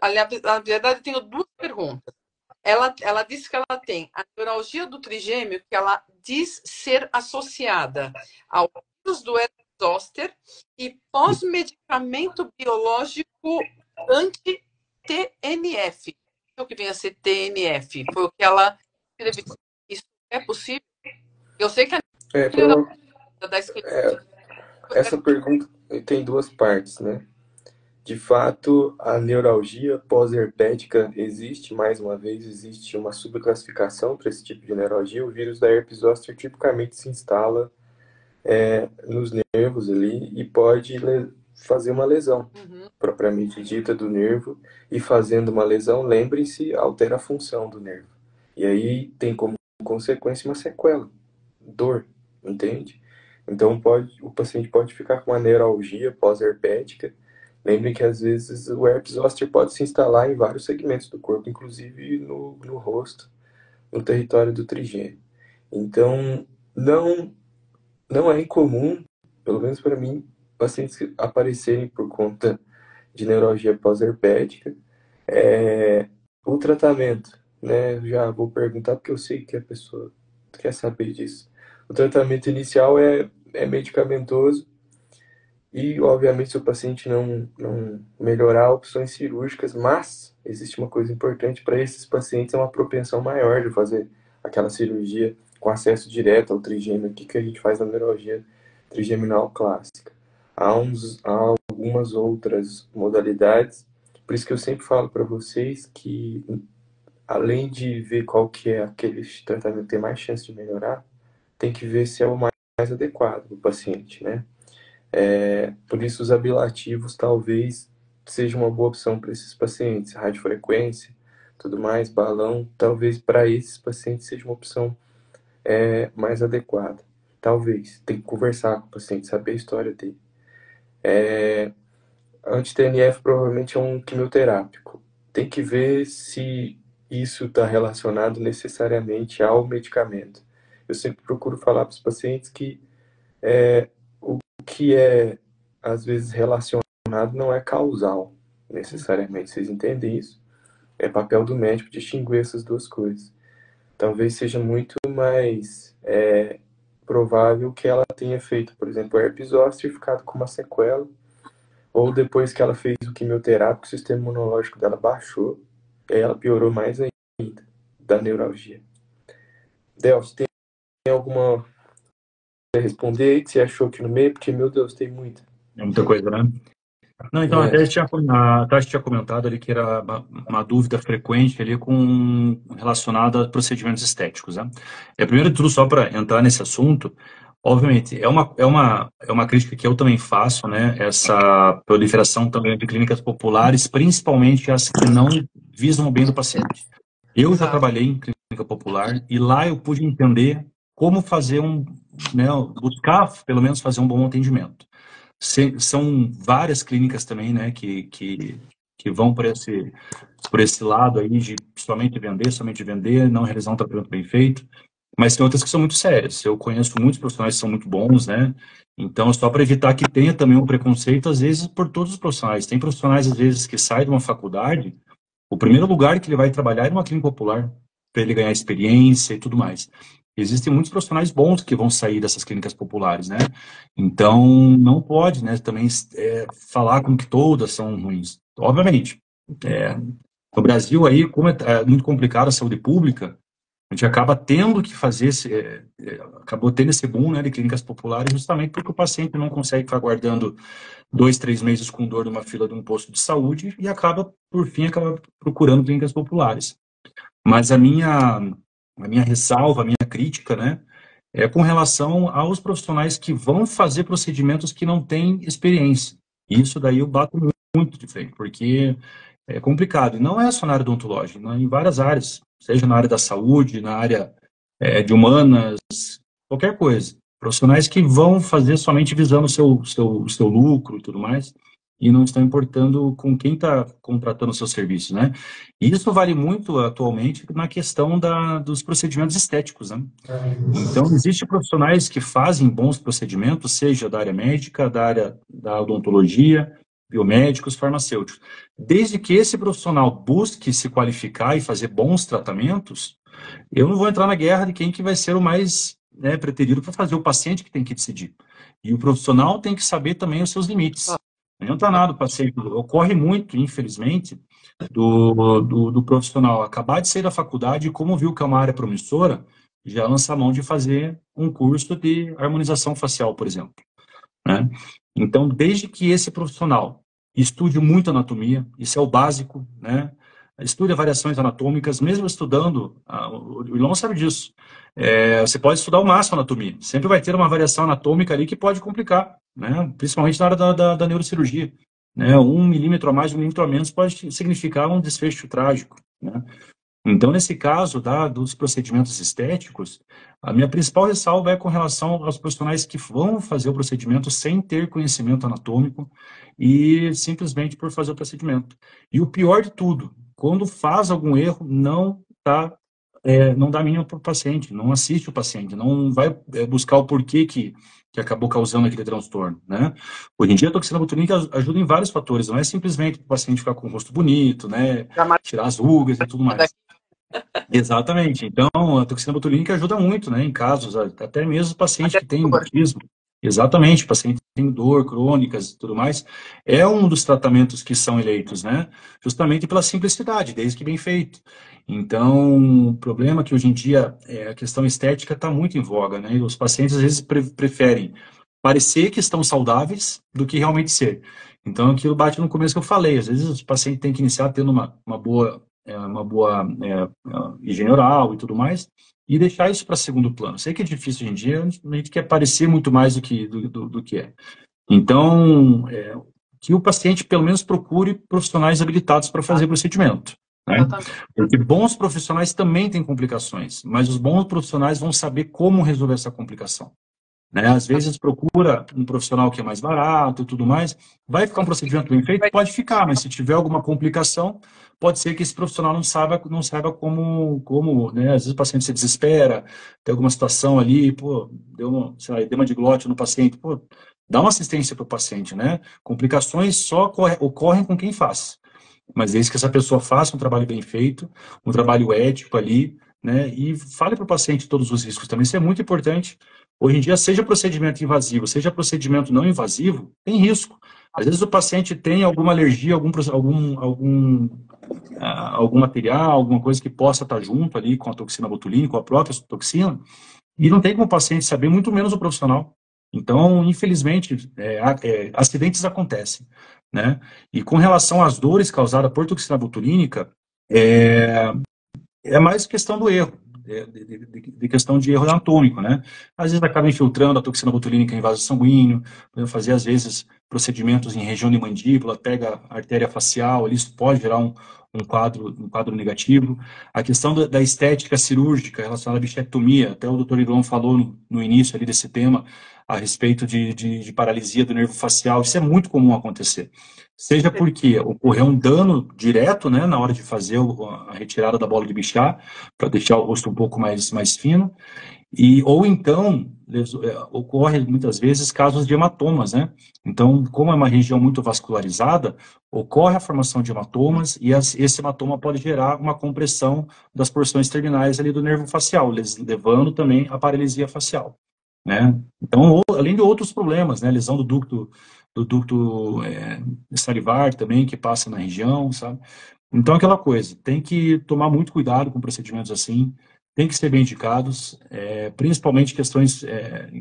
aliás, na verdade, eu tenho 2 perguntas. Ela disse que ela tem a neuralgia do trigêmeo, que ela diz ser associada ao vírus do Herpes zoster e pós-medicamento biológico anti-TNF. O que vem a ser TNF? Foi o que ela escreveu. Isso é possível? Eu sei que a essa pergunta tem 2 partes, né? De fato, a neuralgia pós-herpética existe, mais uma vez, existe uma subclassificação para esse tipo de neuralgia. O vírus da herpes zoster tipicamente se instala nos nervos ali e pode fazer uma lesão, propriamente dita, do nervo. E fazendo uma lesão, lembrem-se, altera a função do nervo. E aí tem como consequência uma sequela, dor, entende? Então o paciente pode ficar com uma neuralgia pós-herpética. Lembrem que às vezes o herpes zoster pode se instalar em vários segmentos do corpo, inclusive no rosto, no território do trigêmeo. Então, não é incomum, pelo menos para mim, pacientes aparecerem por conta de neuralgia pós-herpética. O tratamento, né? Já vou perguntar porque eu sei que a pessoa quer saber disso. O tratamento inicial é medicamentoso e, obviamente, se o paciente não melhorar, opções cirúrgicas, mas existe uma coisa importante para esses pacientes, é uma propensão maior de fazer aquela cirurgia com acesso direto ao trigêmeo, aqui que a gente faz na neuralgia trigeminal clássica. Há algumas outras modalidades, por isso que eu sempre falo para vocês que, além de ver qual que é aquele tratamento que tem mais chance de melhorar, tem que ver se é o mais adequado para o paciente, né? Por isso os ablativos talvez seja uma boa opção para esses pacientes, radiofrequência, tudo mais, balão, talvez para esses pacientes seja uma opção é mais adequada. Talvez. Tem que conversar com o paciente, saber a história dele. Anti-TNF provavelmente é um quimioterápico. Tem que ver se isso está relacionado necessariamente ao medicamento. Eu sempre procuro falar para os pacientes que o que é, às vezes, relacionado não é causal, necessariamente. Vocês entendem isso? É papel do médico distinguir essas duas coisas. Talvez seja muito mais provável que ela tenha feito, por exemplo, herpes zoster e ficado com uma sequela, ou depois que ela fez o quimioterápico, o sistema imunológico dela baixou, e aí ela piorou mais ainda da neuralgia. Delcio, tem alguma a responder aí que você achou aqui no meio? Porque, meu Deus, tem muita. É muita coisa, né? Não, então até a Tati tinha comentado ali que era uma dúvida frequente ali relacionada a procedimentos estéticos, né? Primeiro de tudo, só para entrar nesse assunto, obviamente, é uma crítica que eu também faço, né? Essa proliferação também de clínicas populares, principalmente as que não visam o bem do paciente. Eu já Exato. trabalhei em clínica popular e lá eu pude entender como fazer né, buscar, pelo menos, fazer um bom atendimento. São várias clínicas também, né, que vão por esse lado aí de somente vender, não realizar um tratamento bem feito, mas tem outras que são muito sérias. Eu conheço muitos profissionais que são muito bons, né, então só para evitar que tenha também um preconceito, às vezes, por todos os profissionais. Tem profissionais, às vezes, que saem de uma faculdade, o primeiro lugar que ele vai trabalhar é numa clínica popular, para ele ganhar experiência e tudo mais. Existem muitos profissionais bons que vão sair dessas clínicas populares, né? Então, não pode, né, também falar como que todas são ruins. Obviamente, no Brasil aí, como é muito complicado a saúde pública, a gente acaba tendo que fazer acabou tendo esse boom, né, de clínicas populares justamente porque o paciente não consegue ficar aguardando 2, 3 meses com dor numa fila de um posto de saúde e por fim, acaba procurando clínicas populares. Mas a minha ressalva, a minha crítica, né, é com relação aos profissionais que vão fazer procedimentos que não têm experiência. Isso daí eu bato muito de frente, porque é complicado. E não é só na área odontológica, em várias áreas, seja na área da saúde, na área de humanas, qualquer coisa. Profissionais que vão fazer somente visando o seu lucro e tudo mais, e não estão importando com quem está contratando o seu serviço, né? E isso vale muito atualmente na questão dos procedimentos estéticos, né? Então, existem profissionais que fazem bons procedimentos, seja da área médica, da área da odontologia, biomédicos, farmacêuticos. Desde que esse profissional busque se qualificar e fazer bons tratamentos, eu não vou entrar na guerra de quem que vai ser o mais, né, preterido para fazer, o paciente que tem que decidir. E o profissional tem que saber também os seus limites. Não adianta nada o paciente. Ocorre muito, infelizmente, do profissional acabar de sair da faculdade e, como viu que é uma área promissora, já lança a mão de fazer um curso de harmonização facial, por exemplo, né? Então, desde que esse profissional estude muito anatomia, isso é o básico, né? Estude variações anatômicas, mesmo estudando, o Ilon sabe disso. Você pode estudar o máximo anatomia, sempre vai ter uma variação anatômica ali que pode complicar, né? Principalmente na área da neurocirurgia, né? 1 milímetro a mais, 1 milímetro a menos pode significar um desfecho trágico, né? Então, nesse caso dos procedimentos estéticos, a minha principal ressalva é com relação aos profissionais que vão fazer o procedimento sem ter conhecimento anatômico e simplesmente por fazer o procedimento. E o pior de tudo, quando faz algum erro, não dá mínima para o paciente, não assiste o paciente, não vai buscar o porquê que acabou causando aquele transtorno, né? Hoje em dia, a toxina botulínica ajuda em vários fatores, não é simplesmente para o paciente ficar com o rosto bonito, né? Tirar as rugas e tudo mais. Exatamente. Então, a toxina botulínica ajuda muito, né? Em casos, até mesmo paciente que tem mutismo. Exatamente, paciente que tem dor crônicas e tudo mais. É um dos tratamentos que são eleitos, né? Justamente pela simplicidade, desde que bem feito. Então, o problema é que hoje em dia a questão estética está muito em voga, né? E os pacientes às vezes preferem parecer que estão saudáveis do que realmente ser. Então, aquilo bate no começo que eu falei. Às vezes o paciente tem que iniciar tendo uma boa higiene oral e tudo mais, e deixar isso para segundo plano. Sei que é difícil hoje em dia, a gente quer parecer muito mais do que é. Então, que o paciente pelo menos procure profissionais habilitados para fazer o procedimento. né? Exatamente. Porque bons profissionais também têm complicações, mas os bons profissionais vão saber como resolver essa complicação, né? Às vezes procura um profissional que é mais barato e tudo mais, vai ficar um procedimento bem feito? Pode ficar, mas se tiver alguma complicação, pode ser que esse profissional não saiba como, né? Às vezes o paciente se desespera, tem alguma situação ali, pô, deu uma, sei lá, edema de glote no paciente, pô, dá uma assistência para o paciente, né? Complicações só ocorrem com quem faz. Mas desde que essa pessoa faça um trabalho bem feito, um trabalho ético ali, né? E fale para o paciente todos os riscos também. Isso é muito importante. Hoje em dia, seja procedimento invasivo, seja procedimento não invasivo, tem risco. Às vezes o paciente tem alguma alergia, algum material, alguma coisa que possa estar junto ali com a toxina botulínica, com a própria toxina, e não tem como o paciente saber, muito menos o profissional. Então, infelizmente, acidentes acontecem, né? E com relação às dores causadas por toxina botulínica, é mais questão do erro, de questão de erro anatômico, né? Às vezes acaba infiltrando a toxina botulínica em vaso sanguíneo, podemos fazer, às vezes, procedimentos em região de mandíbula, pega a artéria facial, isso pode gerar um quadro negativo. A questão da estética cirúrgica relacionada à bichectomia, até o doutor Iron falou no início ali desse tema, a respeito de paralisia do nervo facial, isso é muito comum acontecer. Seja porque ocorreu um dano direto, né, na hora de fazer a retirada da bola de bichar, para deixar o rosto um pouco mais fino, ou então ocorre muitas vezes casos de hematomas, né? Então, como é uma região muito vascularizada, ocorre a formação de hematomas e esse hematoma pode gerar uma compressão das porções terminais ali do nervo facial, levando também à paralisia facial, né? Então, além de outros problemas, né? Lesão do ducto salivar também, que passa na região, sabe? Então, aquela coisa, tem que tomar muito cuidado com procedimentos assim, tem que ser bem indicados, principalmente questões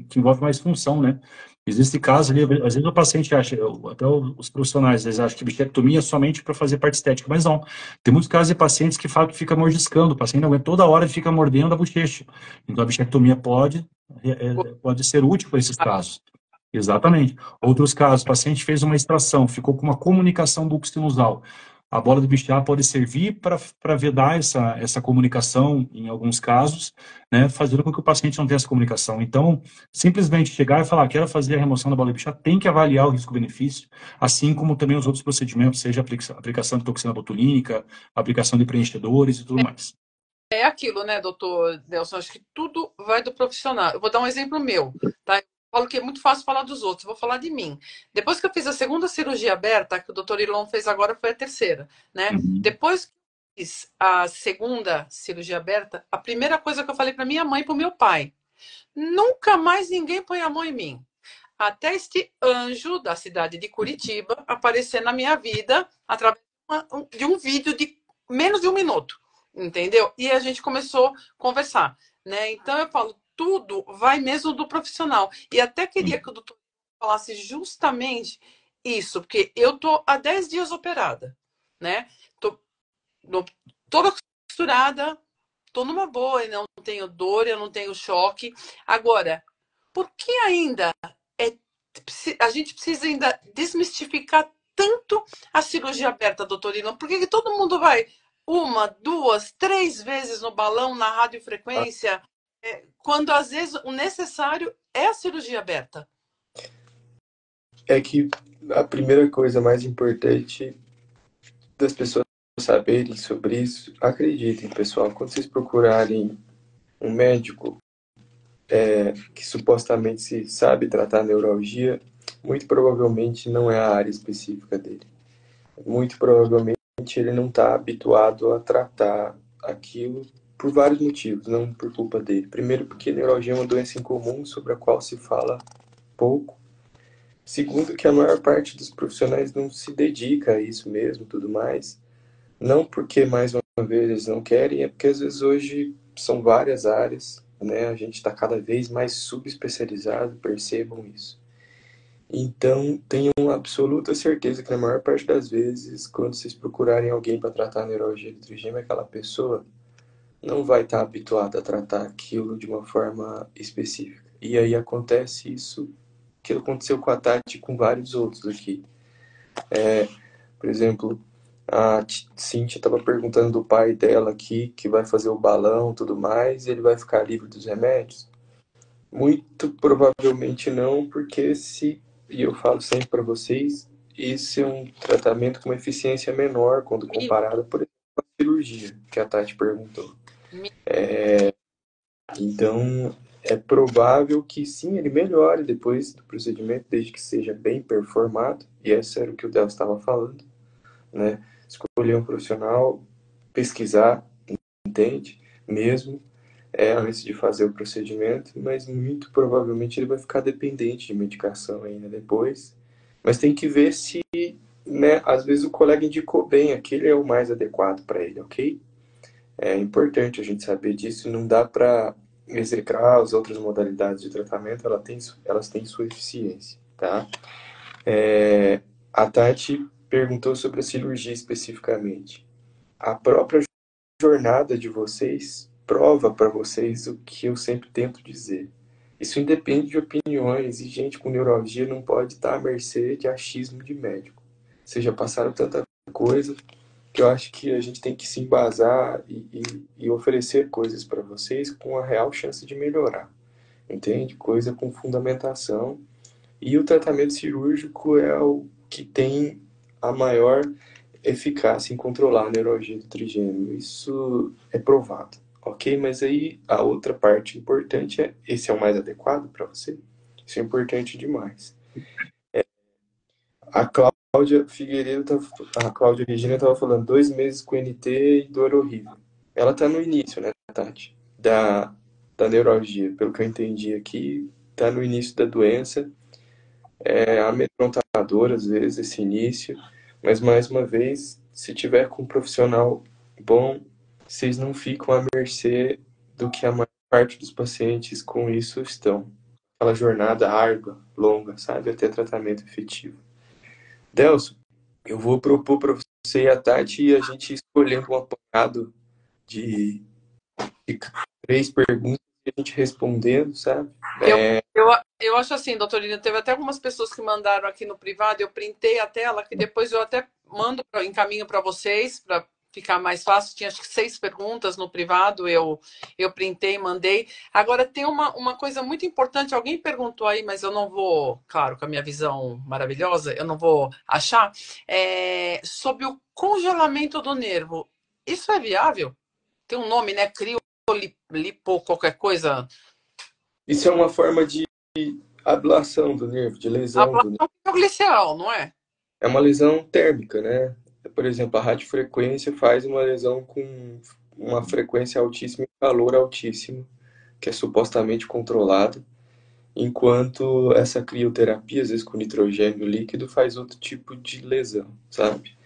que envolvem mais função, né? Existe casos ali, às vezes o paciente acha, até os profissionais, eles acham que bichectomia é somente para fazer parte estética, mas não. Tem muitos casos de pacientes que falam que fica mordiscando, o paciente não aguenta, toda hora ele fica mordendo a bochecha. Então, a bichectomia pode ser útil para esses casos. Exatamente. Outros casos, o paciente fez uma extração, ficou com uma comunicação bucosinusal. A bola de Bichat pode servir para vedar essa comunicação, em alguns casos, né, fazendo com que o paciente não tenha essa comunicação. Então, simplesmente chegar e falar, quero fazer a remoção da bola de Bichat, tem que avaliar o risco-benefício, assim como também os outros procedimentos, seja aplicação de toxina botulínica, aplicação de preenchedores e tudo mais. É aquilo, né, doutor Nelson? Acho que tudo vai do profissional. Eu vou dar um exemplo meu, tá? Eu falo que é muito fácil falar dos outros, vou falar de mim. Depois que eu fiz a segunda cirurgia aberta, que o doutor Ilon fez agora, foi a terceira, né? Uhum. Depois que eu fiz a segunda cirurgia aberta, a primeira coisa que eu falei para minha mãe e para o meu pai: nunca mais ninguém põe a mão em mim. Até este anjo da cidade de Curitiba aparecer na minha vida através de um vídeo de menos de um minuto, entendeu? E a gente começou a conversar, né? Então eu falo, tudo vai mesmo do profissional. E até queria que o doutor falasse justamente isso, porque eu tô há 10 dias operada, né? Tô toda costurada, tô numa boa, eu não tenho dor, eu não tenho choque. Agora, por que ainda é, a gente precisa ainda desmistificar tanto a cirurgia aberta, doutor Ilan? Por que que todo mundo vai uma, duas, três vezes no balão, na radiofrequência, quando às vezes o necessário é a cirurgia aberta? É que a primeira coisa mais importante das pessoas saberem sobre isso, acreditem, pessoal, quando vocês procurarem um médico que supostamente se sabe tratar neuralgia, muito provavelmente não é a área específica dele. Muito provavelmente ele não está habituado a tratar aquilo por vários motivos, não por culpa dele. Primeiro, porque neuralgia é uma doença incomum sobre a qual se fala pouco. Segundo, que a maior parte dos profissionais não se dedica a isso mesmo, tudo mais. Não porque, mais uma vez, eles não querem, é porque às vezes hoje são várias áreas, né? A gente está cada vez mais subespecializado, percebam isso. Então, tenham absoluta certeza que na maior parte das vezes, quando vocês procurarem alguém para tratar a neuralgia de trigêmeo, aquela pessoa não vai estar habituada a tratar aquilo de uma forma específica. E aí acontece isso que aconteceu com a Tati e com vários outros aqui. Por exemplo, A Cíntia estava perguntando do pai dela aqui, que vai fazer o balão e tudo mais, e ele vai ficar livre dos remédios? Muito provavelmente não, porque e eu falo sempre para vocês, esse é um tratamento com uma eficiência menor quando Mi- comparado, por exemplo, com a cirurgia, que a Tati perguntou. mi- Então, é provável que sim, ele melhore depois do procedimento, desde que seja bem performado, e esse era o que o Del estava falando, né? Escolher um profissional, pesquisar, entende? Mesmo antes de fazer o procedimento, mas muito provavelmente ele vai ficar dependente de medicação ainda depois. Mas tem que ver se, né, às vezes o colega indicou bem, aquele é o mais adequado para ele, ok? É importante a gente saber disso, não dá para execrar as outras modalidades de tratamento, elas têm sua eficiência, tá? A Tati perguntou sobre a cirurgia especificamente. A própria jornada de vocês prova para vocês o que eu sempre tento dizer. Isso independe de opiniões, e gente com neurologia não pode estar à mercê de achismo de médico. Vocês já passaram tanta coisa que eu acho que a gente tem que se embasar e oferecer coisas para vocês com a real chance de melhorar. Entende? Coisa com fundamentação. E o tratamento cirúrgico é o que tem a maior eficácia em controlar a neurologia do trigêmeo. Isso é provado, ok? Mas aí a outra parte importante é: esse é o mais adequado para você? Isso é importante demais. A Cláudia Figueiredo, a Cláudia Regina estava falando 2 meses com NT e dor horrível. Ela está no início, né, Tati? Da neurologia, pelo que eu entendi aqui, está no início da doença. É amedrontador, às vezes, esse início. Mas, mais uma vez, se tiver com um profissional bom, vocês não ficam à mercê do que a maior parte dos pacientes com isso estão. Aquela jornada árdua, longa, sabe? Até tratamento efetivo. Delson, eu vou propor para você e a Tati e a gente escolher um apanhado de, de 3 perguntas e a gente respondendo, sabe? Eu, eu acho assim, doutorina, teve até algumas pessoas que mandaram aqui no privado, eu printei a tela, que depois eu até encaminho para vocês, para ficar mais fácil. Tinha acho que 6 perguntas no privado, eu printei, mandei. Agora, tem uma coisa muito importante, alguém perguntou aí, mas eu não vou, claro, com a minha visão maravilhosa, eu não vou achar, sobre o congelamento do nervo. Isso é viável? Tem um nome, né? Criolipo, qualquer coisa. Isso é uma forma de ablação do nervo, de lesão do nervo. Ablação gliceal, não é? É uma lesão térmica, né? Por exemplo, a radiofrequência faz uma lesão com uma frequência altíssima e calor altíssimo, que é supostamente controlado, enquanto essa crioterapia, às vezes com nitrogênio líquido, faz outro tipo de lesão, sabe?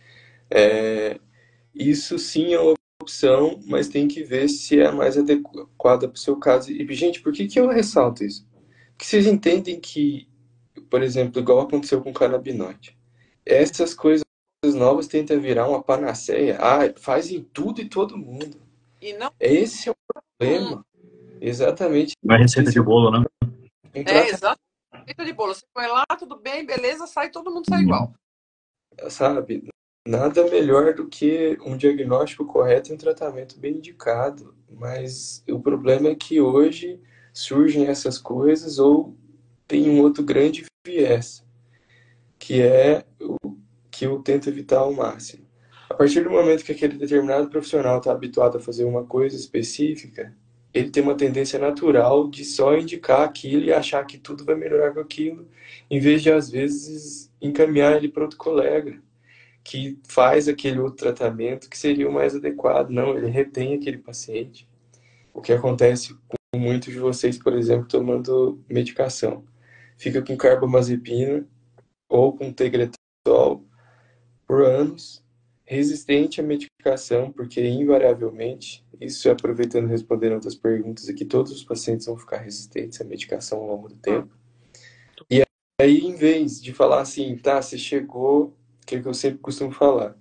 Isso sim é uma opção, mas tem que ver se é a mais adequada para o seu caso. E, gente, por que eu ressalto isso? Porque vocês entendem que, por exemplo, igual aconteceu com o canabinoide, essas coisas novas tentam virar uma panaceia. Ah, faz em tudo e todo mundo. E não Esse é o problema. Exatamente. Não é receita Esse de é bolo, né? um tratamento, exato. Feita de bolo. Você põe lá, tudo bem, beleza, sai, todo mundo sai igual. sabe? Nada melhor do que um diagnóstico correto e um tratamento bem indicado. Mas o problema é que hoje surgem essas coisas ou tem um outro grande viés, que é o que eu tento evitar ao máximo. A partir do momento que aquele determinado profissional está habituado a fazer uma coisa específica, ele tem uma tendência natural de só indicar aquilo e achar que tudo vai melhorar com aquilo, em vez de, às vezes, encaminhar ele para outro colega que faz aquele outro tratamento que seria o mais adequado. Não, ele retém aquele paciente. O que acontece com muitos de vocês, por exemplo, tomando medicação. Fica com carbamazepina ou com tegretol por anos, resistente à medicação, porque invariavelmente, isso aproveitando e respondendo outras perguntas aqui, todos os pacientes vão ficar resistentes à medicação ao longo do tempo. E aí, em vez de falar assim, tá, você chegou, que é o que eu sempre costumo falar,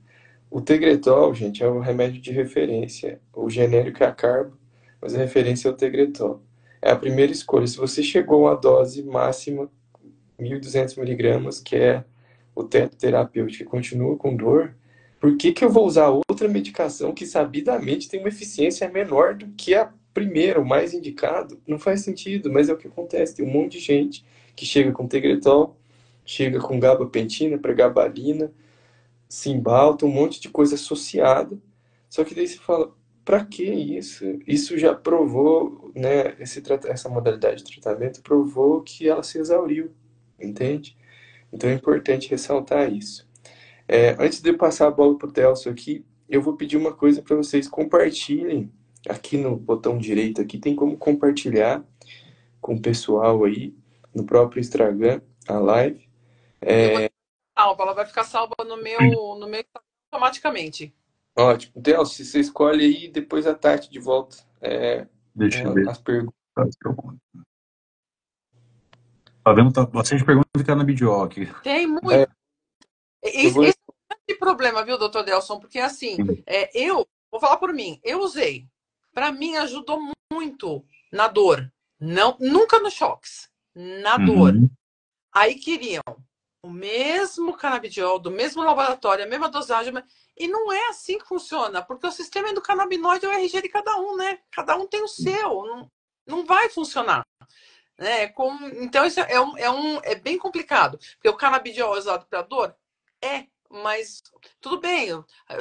o Tegretol, gente, é o remédio de referência. O genérico é a carbo, mas a referência é o Tegretol. É a primeira escolha. Se você chegou à dose máxima, 1.200 miligramas, que é o teto terapêutico, e continua com dor, Por que que eu vou usar outra medicação que sabidamente tem uma eficiência menor do que a primeira, o mais indicado? Não faz sentido, mas é o que acontece. Tem um monte de gente que chega com Tegretol, chega com gabapentina, pregabalina, Cymbalta, um monte de coisa associada. Só que daí você fala, para que isso? Isso já provou, né? Essa modalidade de tratamento provou que ela se exauriu, entende? Então é importante ressaltar isso. Antes de eu passar a bola para o Telso aqui, eu vou pedir uma coisa para vocês compartilhem. Aqui no botão direito aqui tem como compartilhar com o pessoal aí no próprio Instagram a live. Eu vou salva, ela vai ficar salva no meu Instagram automaticamente. Ótimo. Telso, se você escolhe aí, depois a Tati de volta Deixa eu com ver. as perguntas. Tá vendo? Tá bastante pergunta do Canabidiol aqui. Tem muito. Eu Esse vou... é um grande problema, viu, doutor Delson? Porque assim, eu vou falar por mim, eu usei. Para mim ajudou muito na dor. Não, nunca nos choques. Na dor. Uhum. Aí queriam o mesmo canabidiol, do mesmo laboratório, a mesma dosagem. E não é assim que funciona, porque o sistema endocannabinoide é o RG de cada um, né? Cada um tem o seu. Não vai funcionar. Né? Então, isso é bem complicado. Porque o canabidiol é usado para dor? Mas tudo bem.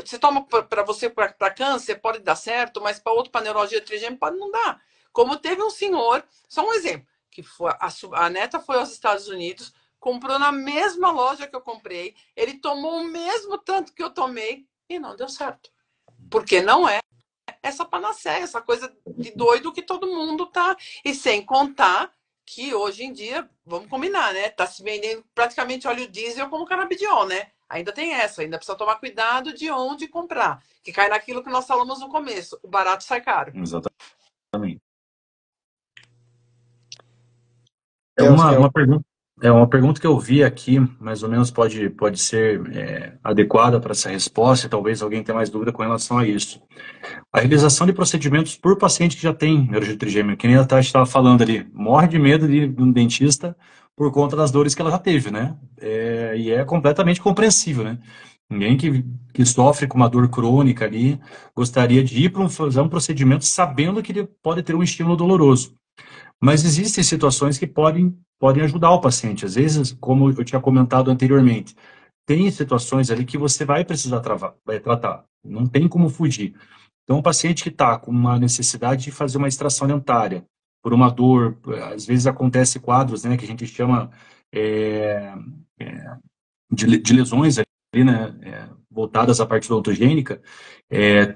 Você toma para você, para câncer, pode dar certo, mas para outro, para neurologia trigêmea, pode não dar. Como teve um senhor, só um exemplo, que foi, a neta foi aos Estados Unidos, comprou na mesma loja que eu comprei, ele tomou o mesmo tanto que eu tomei e não deu certo. Porque não é essa panaceia, essa coisa de doido que todo mundo tá. E sem contar que hoje em dia, vamos combinar, né? Tá se vendendo praticamente óleo diesel como canabidiol, né? Ainda tem essa, ainda precisa tomar cuidado de onde comprar. Que cai naquilo que nós falamos no começo. O barato sai caro. Exatamente. Telso, Uma pergunta que eu vi aqui, mais ou menos pode ser adequada para essa resposta, e talvez alguém tenha mais dúvida com relação a isso. A realização de procedimentos por paciente que já tem neurologia trigêmea, que nem a Tati estava falando ali, morre de medo de um dentista por conta das dores que ela já teve, né? E é completamente compreensível, né? Ninguém que sofre com uma dor crônica ali gostaria de ir para fazer um procedimento sabendo que ele pode ter um estímulo doloroso. Mas existem situações que podem ajudar o paciente. Às vezes, como eu tinha comentado anteriormente, tem situações ali que você vai precisar vai tratar. Não tem como fugir. Então, o paciente que está com uma necessidade de fazer uma extração dentária, por uma dor, às vezes acontece quadros, né, que a gente chama de lesões ali, né, voltadas à parte odontogênica,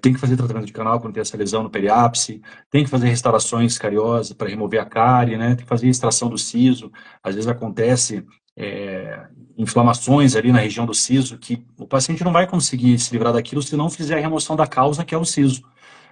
tem que fazer tratamento de canal quando tem essa lesão no periápice, tem que fazer restaurações cariosas para remover a cárie, né, tem que fazer extração do siso, às vezes acontece inflamações ali na região do siso, que o paciente não vai conseguir se livrar daquilo se não fizer a remoção da causa, que é o siso,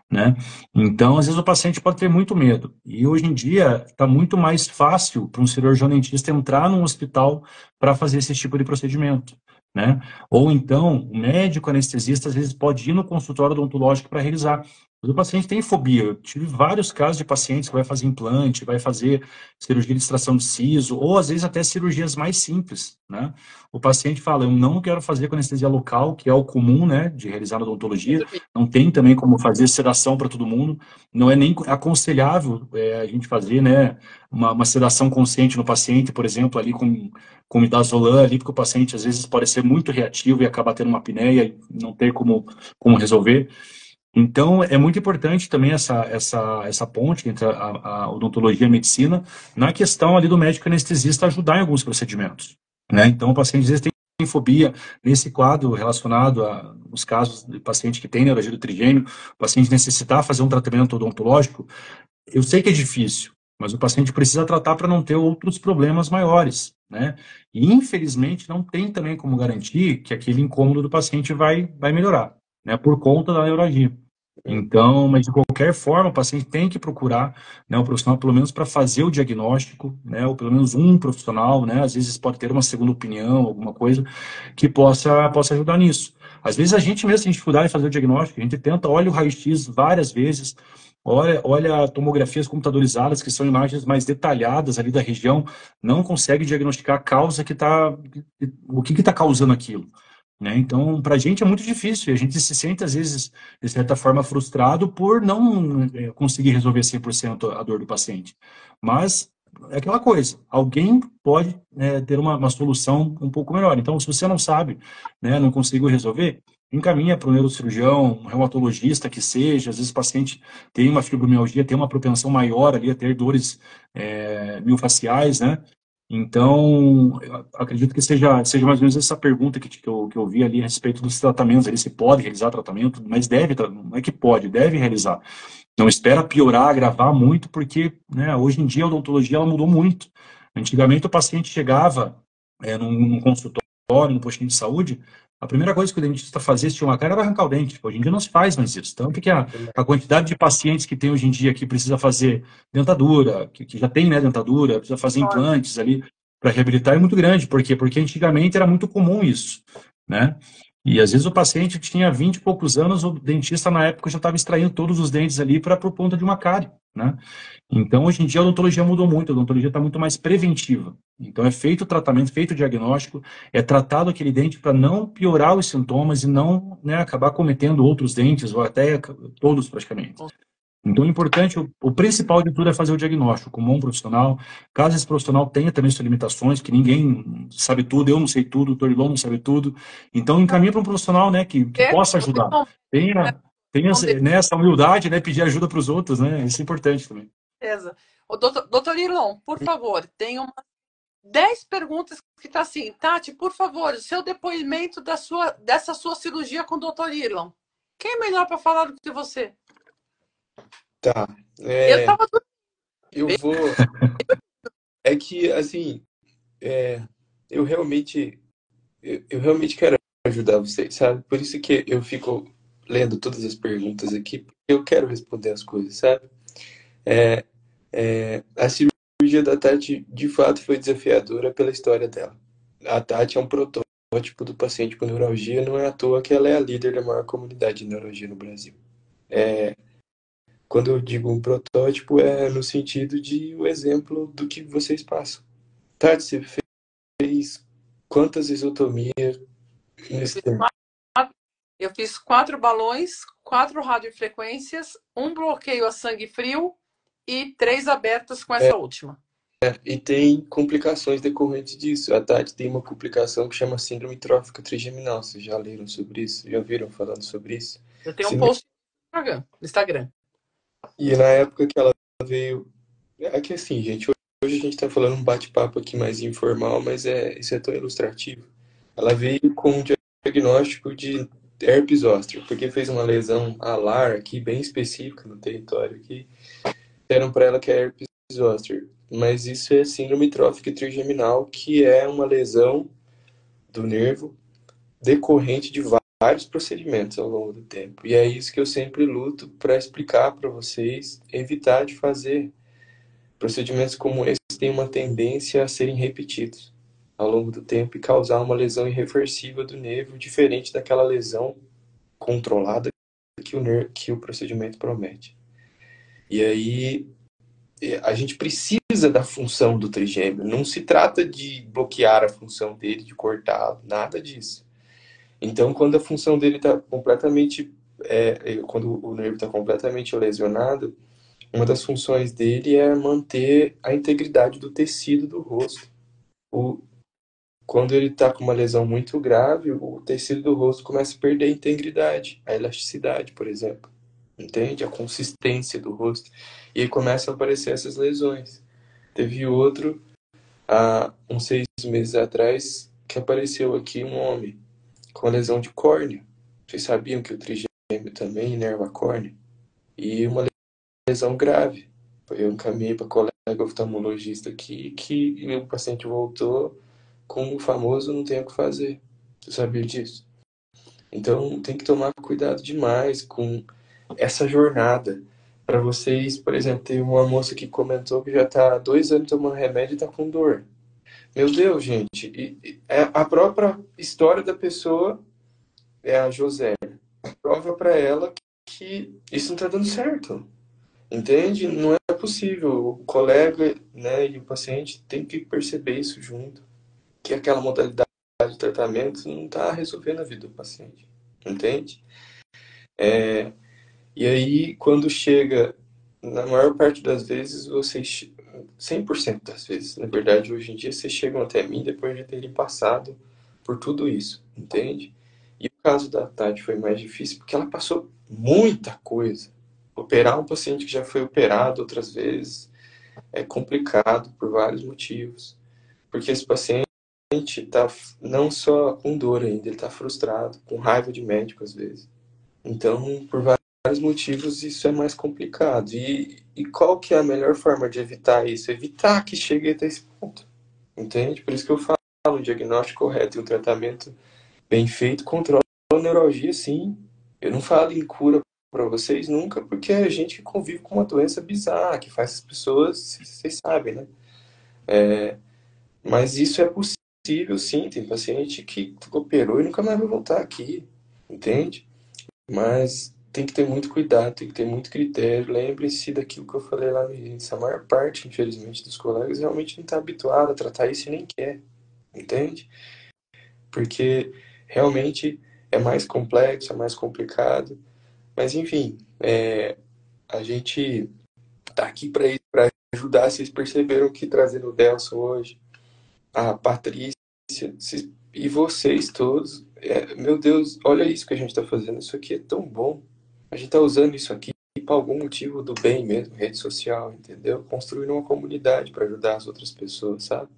né? Então, às vezes o paciente pode ter muito medo. E hoje em dia está muito mais fácil para um cirurgião dentista entrar num hospital para fazer esse tipo de procedimento, né? Ou então, o médico anestesista às vezes pode ir no consultório odontológico para realizar. Mas o paciente tem fobia. Eu tive vários casos de pacientes que vai fazer implante, vai fazer cirurgia de extração de siso, ou às vezes até cirurgias mais simples, né? O paciente fala, eu não quero fazer com anestesia local, que é o comum, né, de realizar na odontologia. Não tem também como fazer sedação para todo mundo. Não é nem aconselhável a gente fazer, né, uma sedação consciente no paciente, por exemplo, ali com midazolam ali, porque o paciente às vezes pode ser muito reativo e acabar tendo uma apneia e não ter como resolver. Então, é muito importante também essa ponte entre a odontologia e a medicina na questão ali do médico anestesista ajudar em alguns procedimentos, né? Então, o paciente às vezes tem fobia nesse quadro relacionado aos casos de paciente que tem neurologia do trigêmeo, o paciente necessitar fazer um tratamento odontológico. Eu sei que é difícil, mas o paciente precisa tratar para não ter outros problemas maiores, né? E, infelizmente, não tem também como garantir que aquele incômodo do paciente vai melhorar, né? Por conta da neurologia. Então, mas de qualquer forma, o paciente tem que procurar, né, um profissional, pelo menos para fazer o diagnóstico, né, ou pelo menos um profissional, né, às vezes pode ter uma segunda opinião, alguma coisa que possa ajudar nisso. Às vezes a gente mesmo tem dificuldade em fazer o diagnóstico, a gente tenta, olha o raio-x várias vezes, olha tomografias computadorizadas, que são imagens mais detalhadas ali da região, não consegue diagnosticar a causa o que está causando aquilo. né? Então, para a gente é muito difícil, e a gente se sente, às vezes, de certa forma, frustrado por não conseguir resolver 100% a dor do paciente. Mas é aquela coisa, alguém pode, né, ter uma solução um pouco melhor. Então, se você não sabe, né, não conseguiu resolver, encaminha para o neurocirurgião, um reumatologista que seja. Às vezes o paciente tem uma fibromialgia, tem uma propensão maior ali a ter dores miofasciais, né? Então, eu acredito que seja mais ou menos essa pergunta que eu vi ali a respeito dos tratamentos. Ele se pode realizar tratamento, mas deve, não é que pode, deve realizar. Não espera piorar, agravar muito, porque, né, hoje em dia a odontologia ela mudou muito. Antigamente o paciente chegava num consultório, num postinho de saúde, a primeira coisa que o dentista fazia se tinha uma cara era arrancar o dente. Hoje em dia não se faz mais isso. Tanto que a quantidade de pacientes que tem hoje em dia que precisa fazer dentadura, que já tem, né, dentadura, precisa fazer implantes ali para reabilitar é muito grande. Por quê? Porque antigamente era muito comum isso, né? E às vezes o paciente que tinha 20 e poucos anos, o dentista na época já estava extraindo todos os dentes ali para por conta de uma cárie, né? Então hoje em dia a odontologia mudou muito, a odontologia está muito mais preventiva. Então é feito o tratamento, feito o diagnóstico, é tratado aquele dente para não piorar os sintomas e não, né, acabar cometendo outros dentes, ou até todos praticamente. Então, o importante, o principal de tudo é fazer o diagnóstico com um bom profissional. Caso esse profissional tenha também suas limitações, que ninguém sabe tudo, eu não sei tudo, o Torilon não sabe tudo. Então, encaminha para um profissional, né, que possa ajudar. Tenha né, essa humildade, né, pedir ajuda para os outros, né, isso é importante também. Beleza. O doutor Irlon, por favor, tem 10 perguntas que tá assim. Tati, por favor, o seu depoimento dessa sua cirurgia com o doutor Irlon. Quem é melhor para falar do que você? Tá. Eu tava Eu vou. É que, assim, eu realmente quero ajudar vocês, sabe? Por isso que eu fico lendo todas as perguntas aqui, porque eu quero responder as coisas, sabe? A cirurgia da Tati, de fato, foi desafiadora pela história dela. A Tati é um protótipo do paciente com neuralgia, não é à toa que ela é a líder da maior comunidade de neuralgia no Brasil. Quando eu digo um protótipo, é no sentido de o exemplo do que vocês passam. Tati, você fez quantas isotomias nesse tempo? Eu fiz 4 balões, 4 radiofrequências, 1 bloqueio a sangue frio e 3 abertas com essa última. E tem complicações decorrentes disso. A Tati tem uma complicação que chama síndrome trófica trigeminal. Vocês já leram sobre isso? Já viram falando sobre isso? Eu tenho um post no Instagram. E na época que ela veio... É que assim, gente, hoje a gente tá falando um bate-papo aqui mais informal, mas isso é tão ilustrativo. Ela veio com um diagnóstico de herpes zoster, porque fez uma lesão alar aqui, bem específica no território aqui. Disseram para ela que é herpes zoster, mas isso é síndrome trófica trigeminal, que é uma lesão do nervo decorrente de vários procedimentos ao longo do tempo. E é isso que eu sempre luto para explicar para vocês, evitar de fazer. Procedimentos como esse têm uma tendência a serem repetidos ao longo do tempo e causar uma lesão irreversível do nervo, diferente daquela lesão controlada que o procedimento promete. E aí a gente precisa da função do trigêmeo. Não se trata de bloquear a função dele, de cortá-lo, nada disso. Então, quando a função dele está completamente... quando o nervo está completamente lesionado, uma das funções dele é manter a integridade do tecido do rosto. Quando ele está com uma lesão muito grave, o tecido do rosto começa a perder a integridade, a elasticidade, por exemplo. Entende? A consistência do rosto. E aí começam a aparecer essas lesões. Teve outro, há uns 6 meses atrás, que apareceu aqui um homem com lesão de córnea. Vocês sabiam que o trigêmeo também inerva a córnea? E uma lesão grave. Eu encaminhei para colega oftalmologista aqui que o paciente voltou com o famoso não tem o que fazer. Você sabia disso? Então tem que tomar cuidado demais com essa jornada. Para vocês, por exemplo, tem uma moça que comentou que já está há 2 anos tomando remédio e está com dor. Meu Deus, gente. A própria história da pessoa é a Josélia. Prova para ela que isso não está dando certo. Entende? Não é possível. O colega, né, e o paciente tem que perceber isso junto. Que aquela modalidade de tratamento não está resolvendo a vida do paciente, entende? E aí, quando chega, na maior parte das vezes, vocês, 100% das vezes, na verdade, hoje em dia, vocês chegam até mim depois de terem passado por tudo isso, entende? E o caso da Tati foi mais difícil porque ela passou muita coisa. Operar um paciente que já foi operado outras vezes é complicado por vários motivos. Porque esse paciente está não só com dor ainda, ele está frustrado, com raiva de médico às vezes. Então, por vários motivos, isso é mais complicado. E qual que é a melhor forma de evitar isso? Evitar que chegue até esse ponto, entende? Por isso que eu falo, um diagnóstico correto e um tratamento bem feito controla a neuralgia, sim. Eu não falo em cura para vocês nunca, porque é gente que convive com uma doença bizarra, que faz as pessoas, vocês sabem, né? Mas isso é possível, sim. Tem paciente que operou e nunca mais vai voltar aqui, entende? Mas tem que ter muito cuidado, tem que ter muito critério. Lembre-se daquilo que eu falei lá no início. A maior parte, infelizmente, dos colegas realmente não está habituado a tratar isso e nem quer, entende? Porque realmente é mais complexo, é mais complicado. Mas, enfim, a gente tá aqui para ajudar. Vocês perceberam que trazendo o Delson hoje, a Patrícia, e vocês todos, meu Deus, olha isso que a gente está fazendo. Isso aqui é tão bom. A gente está usando isso aqui para algum motivo do bem mesmo, rede social, entendeu? Construindo uma comunidade para ajudar as outras pessoas, sabe?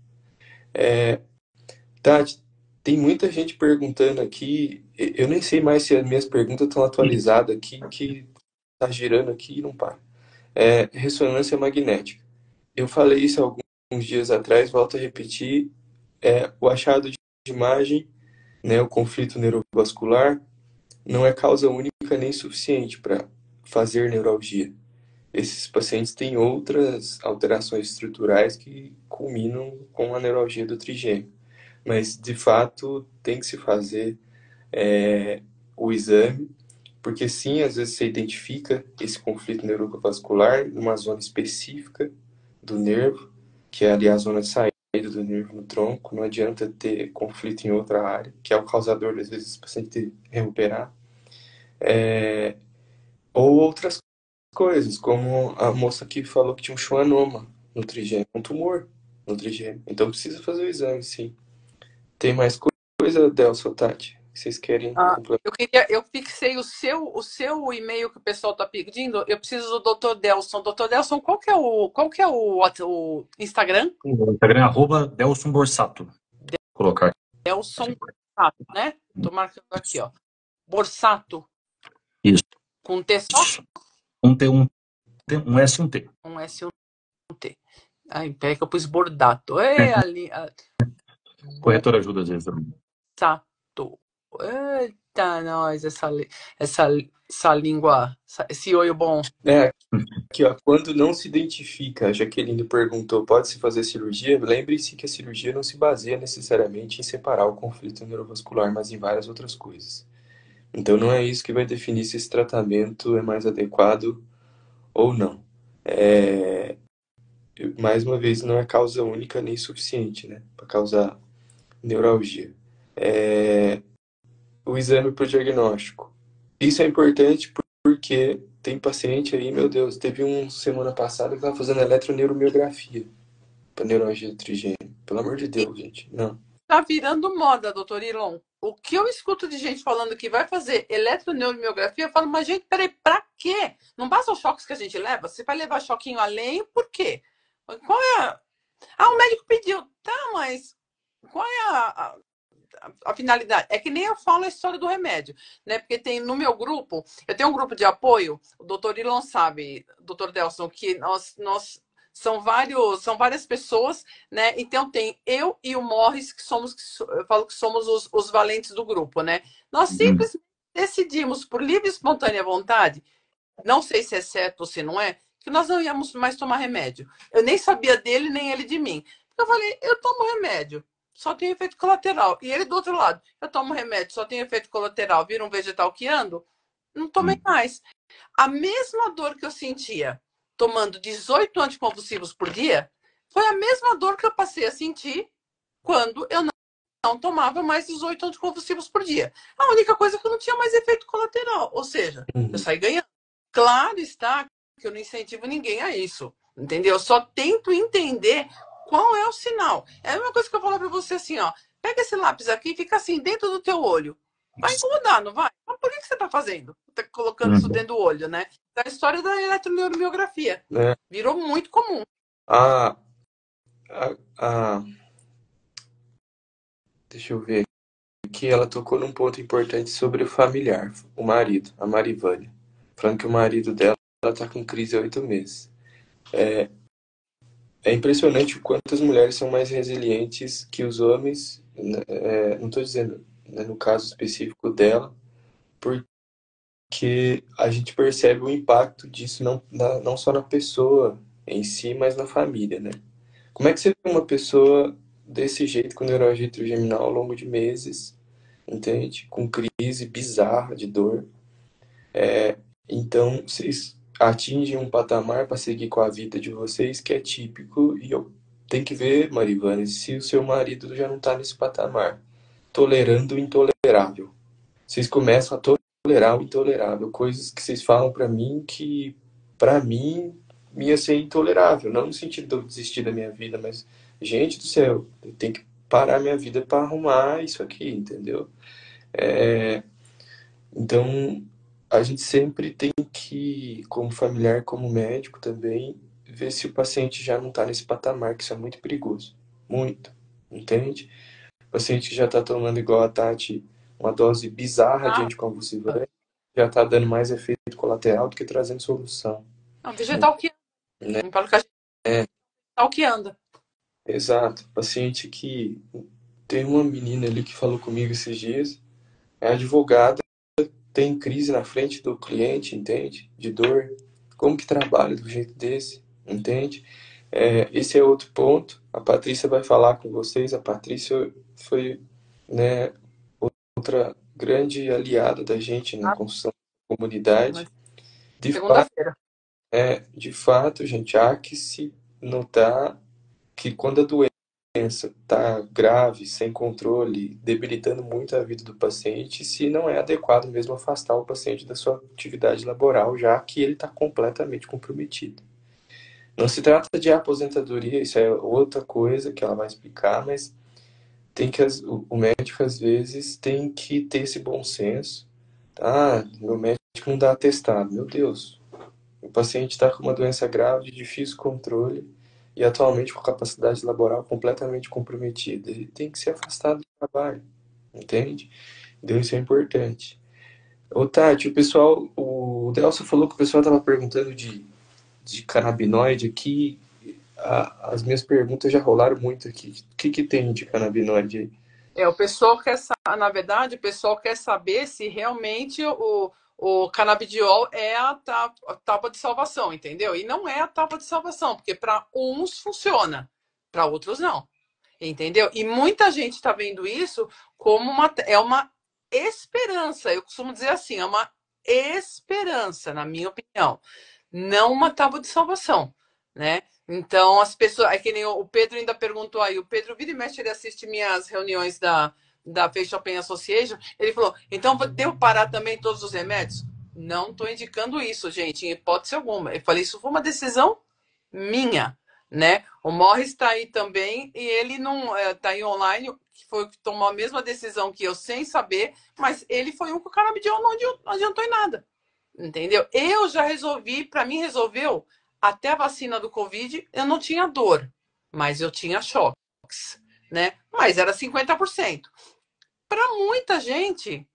Tati, tem muita gente perguntando aqui. Eu nem sei mais se as minhas perguntas estão atualizadas aqui, que tá girando aqui e não para. Ressonância magnética. Eu falei isso alguns dias atrás, volto a repetir. O achado de imagem, né, o conflito neurovascular, não é causa única nem suficiente para fazer neuralgia. Esses pacientes têm outras alterações estruturais que culminam com a neuralgia do trigêmeo. Mas, de fato, tem que se fazer o exame, porque sim, às vezes você identifica esse conflito neurovascular numa zona específica do nervo, que é ali a zona de saída do nervo no tronco. Não adianta ter conflito em outra área, que é o causador, às vezes, do paciente recuperar. Ou outras coisas, como a moça que falou que tinha um schwannoma no trigêmeo, um tumor no trigêmeo. Então precisa fazer o exame, sim. Tem mais coisa, Delcio, Tati, que vocês querem complementar? Eu fixei o e-mail que o pessoal está pedindo. Eu preciso do Dr. Delson. Dr. Delson, qual que é o Instagram? O Instagram é @Delson Borsato. Vou colocar aqui. Delson Borsato, né? Tô marcando aqui, ó. Borsato. Isso. Com T só? Um S e um T. Um S e um T. Ai, peraí que eu pus bordato. Ali. Corretor ajuda às vezes também. Borsato. Eita, nós, essa língua, esse olho bom. Aqui, ó, quando não se identifica, a Jaqueline perguntou, pode-se fazer cirurgia? Lembre-se que a cirurgia não se baseia necessariamente em separar o conflito neurovascular, mas em várias outras coisas. Então não é isso que vai definir se esse tratamento é mais adequado ou não. Mais uma vez, não é causa única nem suficiente, né, para causar neuralgia. O exame para o diagnóstico. Isso é importante porque tem paciente aí, meu Deus, teve semana passada que estava fazendo eletroneuromiografia para neuralgia do trigêmeo. Pelo amor de Deus, gente, não. Tá virando moda, doutor Ilon. O que eu escuto de gente falando que vai fazer eletroneuromiografia, eu falo, mas gente, peraí, pra quê? Não basta os choques que a gente leva? Você vai levar choquinho além, por quê? Qual é o médico pediu. Tá, mas qual é a finalidade? É que nem eu falo a história do remédio, né? Porque tem no meu grupo, eu tenho um grupo de apoio, o doutor Ilon sabe, doutor Delson, que nós são várias pessoas, né? Então tem eu e o Morris, eu falo que somos os valentes do grupo, né? Nós simplesmente decidimos, por livre e espontânea vontade, não sei se é certo ou se não é, que nós não íamos mais tomar remédio. Eu nem sabia dele, nem ele de mim. Eu falei, eu tomo remédio, só tem efeito colateral. E ele do outro lado, eu tomo remédio, só tem efeito colateral, vira um vegetal que ando, não tomei mais. A mesma dor que eu sentia tomando 18 anticonvulsivos por dia, foi a mesma dor que eu passei a sentir quando eu não tomava mais 18 anticonvulsivos por dia. A única coisa é que eu não tinha mais efeito colateral, ou seja, eu saí ganhando. Claro está que eu não incentivo ninguém a isso, entendeu? Eu só tento entender qual é o sinal. É a mesma coisa que eu falo para você assim, ó, pega esse lápis aqui e fica assim dentro do teu olho. Vai incomodar, não vai? Mas por que você está fazendo? Tá colocando isso dentro do olho, né? É a história da eletroneuromiografia. né? Virou muito comum. A, a, a, deixa eu ver aqui, ela tocou num ponto importante sobre o familiar, o marido, a Marivânia, falando que o marido dela está com crise há 8 meses. É impressionante o quanto as mulheres são mais resilientes que os homens, né? Não estou dizendo, né, no caso específico dela, porque a gente percebe o impacto disso não só na pessoa em si, mas na família, né? Como é que você vê uma pessoa desse jeito, com neuralgia trigeminal ao longo de meses, entende? Com crise bizarra de dor. Então, vocês atingem um patamar para seguir com a vida de vocês que é típico, e eu tenho que ver, Marivane, se o seu marido já não está nesse patamar, tolerando o intolerável. Vocês começam a tolerar o intolerável, coisas que vocês falam para mim que, para mim, ia ser intolerável, não no sentido de eu desistir da minha vida, mas, gente do céu, eu tenho que parar minha vida para arrumar isso aqui, entendeu? Então, a gente sempre tem que, como familiar, como médico também, ver se o paciente já não está nesse patamar, que isso é muito perigoso. Muito. Entende? O paciente que já está tomando, igual a Tati, uma dose bizarra de Ah, anticonvulsivante, já está dando mais efeito colateral do que trazendo solução. não, vegetal que Né? anda. Falo que a gente É, vegetal que anda. exato. Paciente que... Tem uma menina ali que falou comigo esses dias, é advogada, tem crise na frente do cliente, entende? De dor. Como que trabalha do jeito desse, entende? Esse é outro ponto. A Patrícia vai falar com vocês. A Patrícia foi, né, outra grande aliada da gente na construção da comunidade. De fato, Segunda-feira. de fato, gente, há que se notar que quando a doença está grave, sem controle, debilitando muito a vida do paciente, se não é adequado mesmo afastar o paciente da sua atividade laboral, já que ele está completamente comprometido. Não se trata de aposentadoria, isso é outra coisa que ela vai explicar, mas tem que o médico às vezes tem que ter esse bom senso. Ah, meu médico não dá atestado. Meu Deus, o paciente está com uma doença grave de difícil controle e atualmente com capacidade laboral completamente comprometida. Ele tem que ser afastado do trabalho, entende? Então isso é importante. Ô Tati, o Delcio falou que o pessoal estava perguntando de canabinoide aqui. As minhas perguntas já rolaram muito aqui. O que tem de canabinoide aí? O pessoal quer, na verdade, o pessoal quer saber se realmente o canabidiol é a tábua de salvação, entendeu? E não é a tábua de salvação, porque para uns funciona, para outros não, entendeu? E muita gente está vendo isso como uma esperança. Eu costumo dizer assim, é uma esperança, na minha opinião, não uma tábua de salvação, né? Então, as pessoas. É que nem o Pedro ainda perguntou aí. O Pedro vira e mexe, ele assiste minhas reuniões da Face Shopping Association. Ele falou: então, devo parar também todos os remédios? Não estou indicando isso, gente, em hipótese alguma. Eu falei: isso foi uma decisão minha, né? O Morris está aí também e ele não está aí online, que foi o que tomou a mesma decisão que eu, sem saber, mas ele foi um que o canabidiol não adiantou em nada, entendeu? Eu já resolvi, para mim resolveu até a vacina do Covid, eu não tinha dor, mas eu tinha choques, né? Mas era 50%. Para muita gente,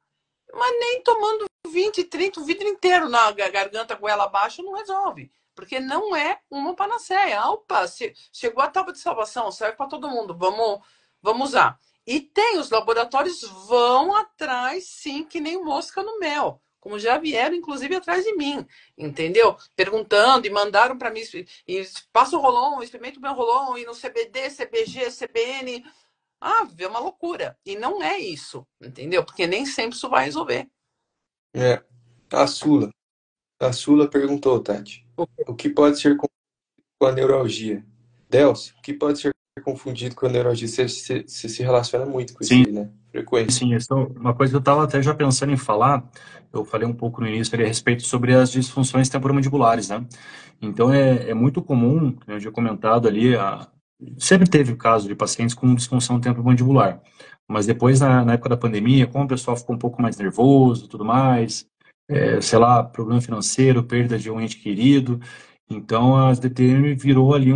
mas nem tomando 20, 30, o vidro inteiro na garganta, goela abaixo, não resolve. Porque não é uma panaceia. Opa, chegou a tábua de salvação, serve para todo mundo, vamos usar. E tem, os laboratórios vão atrás, sim, que nem mosca no mel. Como já vieram, inclusive, atrás de mim, entendeu? Perguntando e mandaram para mim, e passa o Rolon, experimenta o meu Rolon, e no CBD, CBG, CBN. Ah, é uma loucura. E não é isso, entendeu? Porque nem sempre isso vai resolver. É, a Sula. A Sula perguntou, Tati, o que pode ser com a neuralgia? Delcio, o que pode ser confundido com a neuralgia. Você se relaciona muito com isso Sim, aí, né? Frequente. sim, isso é uma coisa que eu estava até já pensando em falar. Eu falei um pouco no início ali a respeito sobre as disfunções temporomandibulares, né? Então é muito comum, como eu já comentado ali, sempre teve o caso de pacientes com disfunção temporomandibular, mas depois na época da pandemia, como o pessoal ficou um pouco mais nervoso, e tudo mais, sei lá, problema financeiro, perda de um ente querido, então a DTM virou ali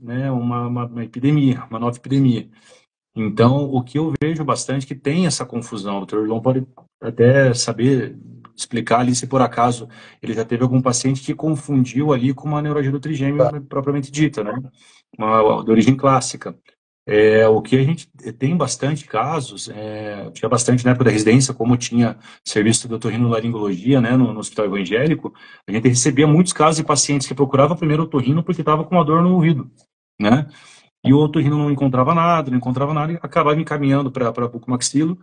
né, uma epidemia, uma nova epidemia. Então, o que eu vejo bastante que tem essa confusão, o doutor João pode até saber explicar ali se por acaso ele já teve algum paciente que confundiu ali com uma neuralgia do trigêmeo propriamente dita, né? Uma de origem clássica. O que a gente tem bastante casos, tinha bastante na época da residência, como tinha serviço de otorrinolaringologia, né, no hospital evangélico, a gente recebia muitos casos de pacientes que procuravam primeiro otorrino porque estava com uma dor no ouvido, né? E o otorrino não encontrava nada, e acabava me encaminhando para bucomaxilo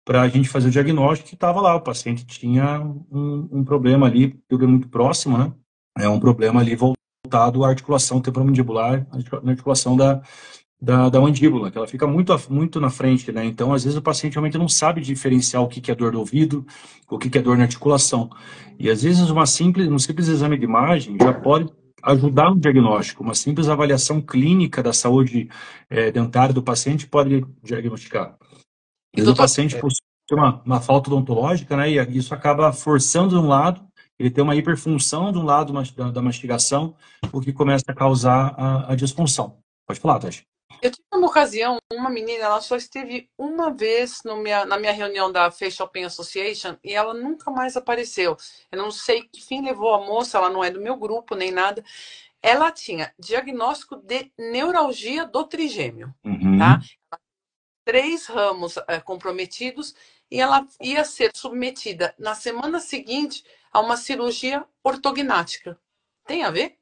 para a gente fazer o diagnóstico que estava lá, o paciente tinha um problema ali, muito próximo, né? É um problema ali voltado à articulação temporomandibular, na articulação da mandíbula, que ela fica muito na frente, né? Então, às vezes, o paciente realmente não sabe diferenciar o que é dor do ouvido, o que é dor na articulação. E, às vezes, um simples exame de imagem já pode ajudar no diagnóstico. Uma simples avaliação clínica da saúde dentária do paciente pode diagnosticar. Às E vezes, o doutor, paciente possui uma falta odontológica, né? E isso acaba forçando de um lado, ele tem uma hiperfunção de um lado da mastigação, o que começa a causar a disfunção. Pode falar, Tati. eu tive uma ocasião, uma menina, ela só esteve uma vez no na minha reunião da Facial Pain Association e ela nunca mais apareceu. Eu não sei que fim levou a moça, ela não é do meu grupo nem nada. Ela tinha diagnóstico de neuralgia do trigêmeo, tá? Uhum. 3 ramos comprometidos e ela ia ser submetida na semana seguinte a uma cirurgia ortognática. Tem a ver?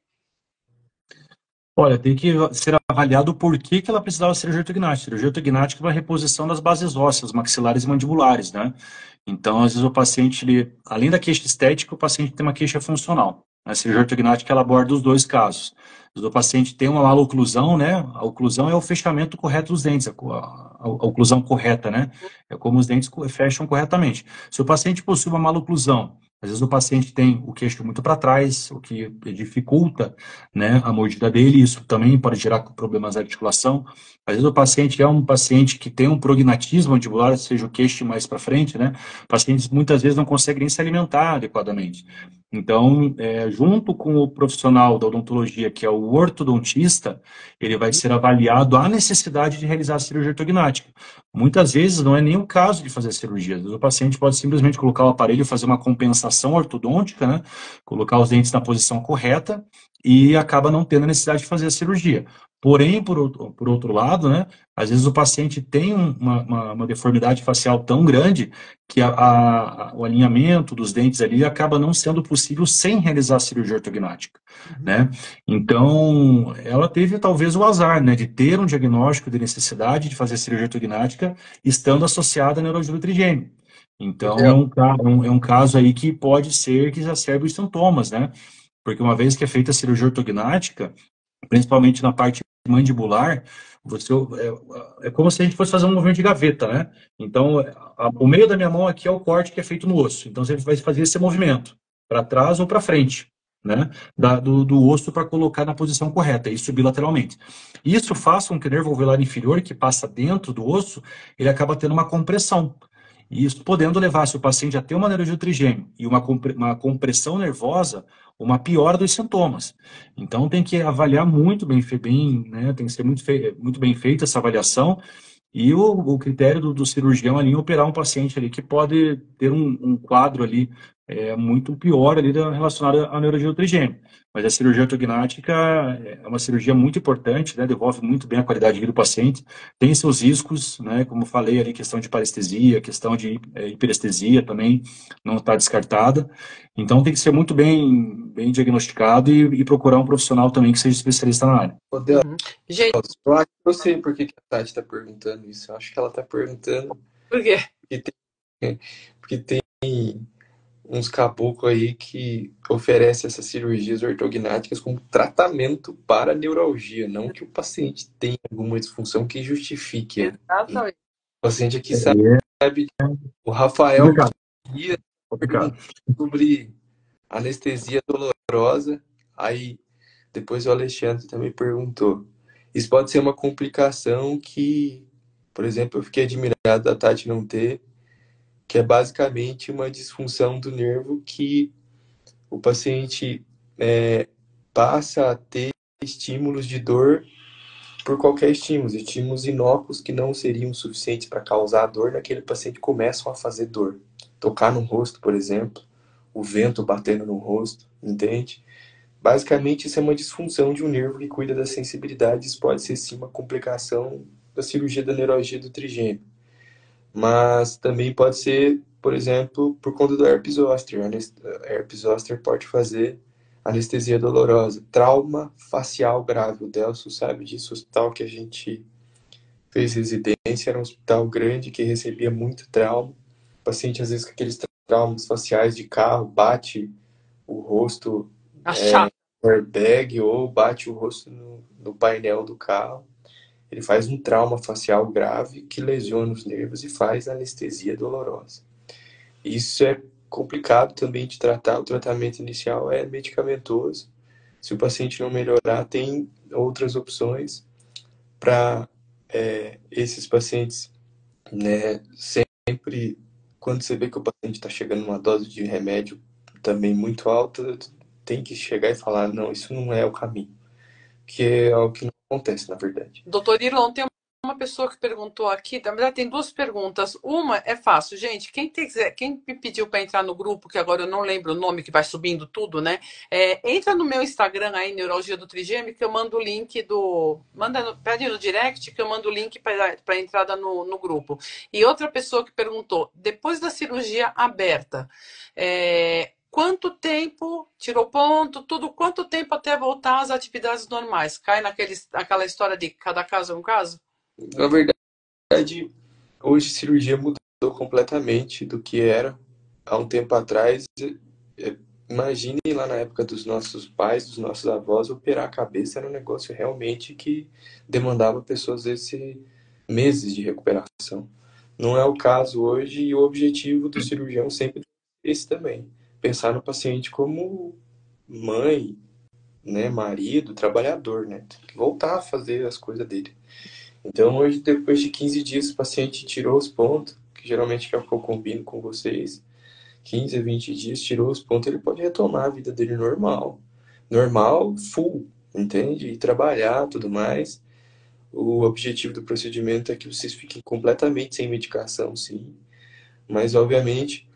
Olha, tem que ser avaliado o porquê que ela precisava de cirurgia ortognática. Cirurgia ortognática é uma reposição das bases ósseas, maxilares e mandibulares, né? Então, às vezes, o paciente, além da queixa estética, o paciente tem uma queixa funcional. A cirurgia ortognática, ela aborda os dois casos. Às vezes, o paciente tem uma maloclusão, né? A oclusão é o fechamento correto dos dentes, a oclusão correta, né? É como os dentes fecham corretamente. Se o paciente possui uma maloclusão, às vezes o paciente tem o queixo muito para trás, o que dificulta, né, a mordida dele, isso também pode gerar problemas de articulação. Às vezes o paciente é um paciente que tem um prognatismo mandibular, seja o queixo mais para frente, né? Pacientes muitas vezes não conseguem nem se alimentar adequadamente. Então, junto com o profissional da odontologia, que é o ortodontista, ele vai ser avaliado a necessidade de realizar a cirurgia ortognática. Muitas vezes não é nem o caso de fazer a cirurgia. Às vezes o paciente pode simplesmente colocar o aparelho e fazer uma compensação ortodôntica, né? Colocar os dentes na posição correta e acaba não tendo a necessidade de fazer a cirurgia. Porém, por outro lado, né, às vezes o paciente tem uma deformidade facial tão grande que o alinhamento dos dentes ali acaba não sendo possível sem realizar a cirurgia ortognática, né? Então, ela teve talvez o azar, né, de ter um diagnóstico de necessidade de fazer a cirurgia ortognática estando associada à neuralgia do trigêmeo. Então, é um caso aí que pode ser que exacerbe os sintomas, né? Porque uma vez que é feita a cirurgia ortognática, principalmente na parte mandibular, você, é como se a gente fosse fazer um movimento de gaveta, né? Então, o meio da minha mão aqui é o corte que é feito no osso. Então, você vai fazer esse movimento, para trás ou para frente, né? Do osso para colocar na posição correta e subir lateralmente. Isso faz com que o nervo alveolar inferior, que passa dentro do osso, ele acaba tendo uma compressão. E isso podendo levar, se o paciente já tem uma neuralgia trigêmeo e uma compressão nervosa, uma piora dos sintomas. Então, tem que avaliar muito bem, né, tem que ser muito bem feita essa avaliação e o critério do cirurgião ali em operar um paciente ali que pode ter um quadro ali muito pior ali relacionado à neurologia do trigêmeo. Mas a cirurgia ortognática é uma cirurgia muito importante, né, devolve muito bem a qualidade de vida do paciente, tem seus riscos, né, como falei ali, questão de parestesia, questão de hiperestesia também não está descartada. Então tem que ser muito bem diagnosticado e procurar um profissional também que seja especialista na área. Gente, Eu acho que eu sei por que a Tati está perguntando isso. Eu acho que ela está perguntando por quê? porque tem uns caboclos aí que oferecem essas cirurgias ortognáticas como tratamento para neuralgia, não que o paciente tenha alguma disfunção que justifique. O Exatamente. paciente aqui sabe, É o Rafael complicado, ia complicado. perguntar sobre anestesia dolorosa, aí depois o Alexandre também perguntou. Isso pode ser uma complicação que, por exemplo, eu fiquei admirado da Tati não ter, que é basicamente uma disfunção do nervo que o paciente passa a ter estímulos de dor por qualquer estímulo, estímulos inócuos que não seriam suficientes para causar dor, naquele paciente começam a fazer dor. Tocar no rosto, por exemplo, o vento batendo no rosto, entende? Basicamente, isso é uma disfunção de um nervo que cuida da sensibilidade. Isso pode ser, sim, uma complicação da cirurgia da neuralgia do trigêmeo. Mas também pode ser, por exemplo, por conta do herpes zoster. Herpes zoster pode fazer anestesia dolorosa. Trauma facial grave. O Delcio sabe disso. O hospital que a gente fez residência era um hospital grande que recebia muito trauma. O paciente, às vezes, com aqueles traumas faciais de carro, bate o rosto Achar. no airbag ou bate o rosto no painel do carro. Ele faz um trauma facial grave que lesiona os nervos e faz anestesia dolorosa. Isso é complicado também de tratar. O tratamento inicial é medicamentoso. Se o paciente não melhorar, tem outras opções para esses pacientes, né? Sempre, quando você vê que o paciente está chegando numa dose de remédio também muito alta, tem que chegar e falar, não, isso não é o caminho. Que é algo que não acontece, na verdade. Doutor Irlão, tem uma pessoa que perguntou aqui, na verdade tem duas perguntas. Uma é fácil, gente. Quem me pediu para entrar no grupo, que agora eu não lembro o nome, que vai subindo tudo, né? Entra no meu Instagram aí, Neurologia do Trigêmeo, que eu mando o link pede no direct que eu mando o link para entrada no grupo. E outra pessoa que perguntou, depois da cirurgia aberta, quanto tempo, tirou ponto, tudo, quanto tempo até voltar às atividades normais? Cai naquela história de cada caso é um caso? Na verdade, hoje a cirurgia mudou completamente do que era há um tempo atrás. Imagine lá na época dos nossos pais, dos nossos avós, operar a cabeça era um negócio realmente que demandava pessoas, às vezes, meses de recuperação. Não é o caso hoje e o objetivo do cirurgião sempre é esse também. Pensar no paciente como mãe, né, marido, trabalhador, né? Tem que voltar a fazer as coisas dele. Então, hoje, depois de 15 dias, o paciente tirou os pontos, que geralmente é o que eu combino com vocês, 15 a 20 dias, tirou os pontos, ele pode retomar a vida dele normal. Normal, full, entende? E trabalhar, tudo mais. O objetivo do procedimento é que vocês fiquem completamente sem medicação, sim. Mas, obviamente,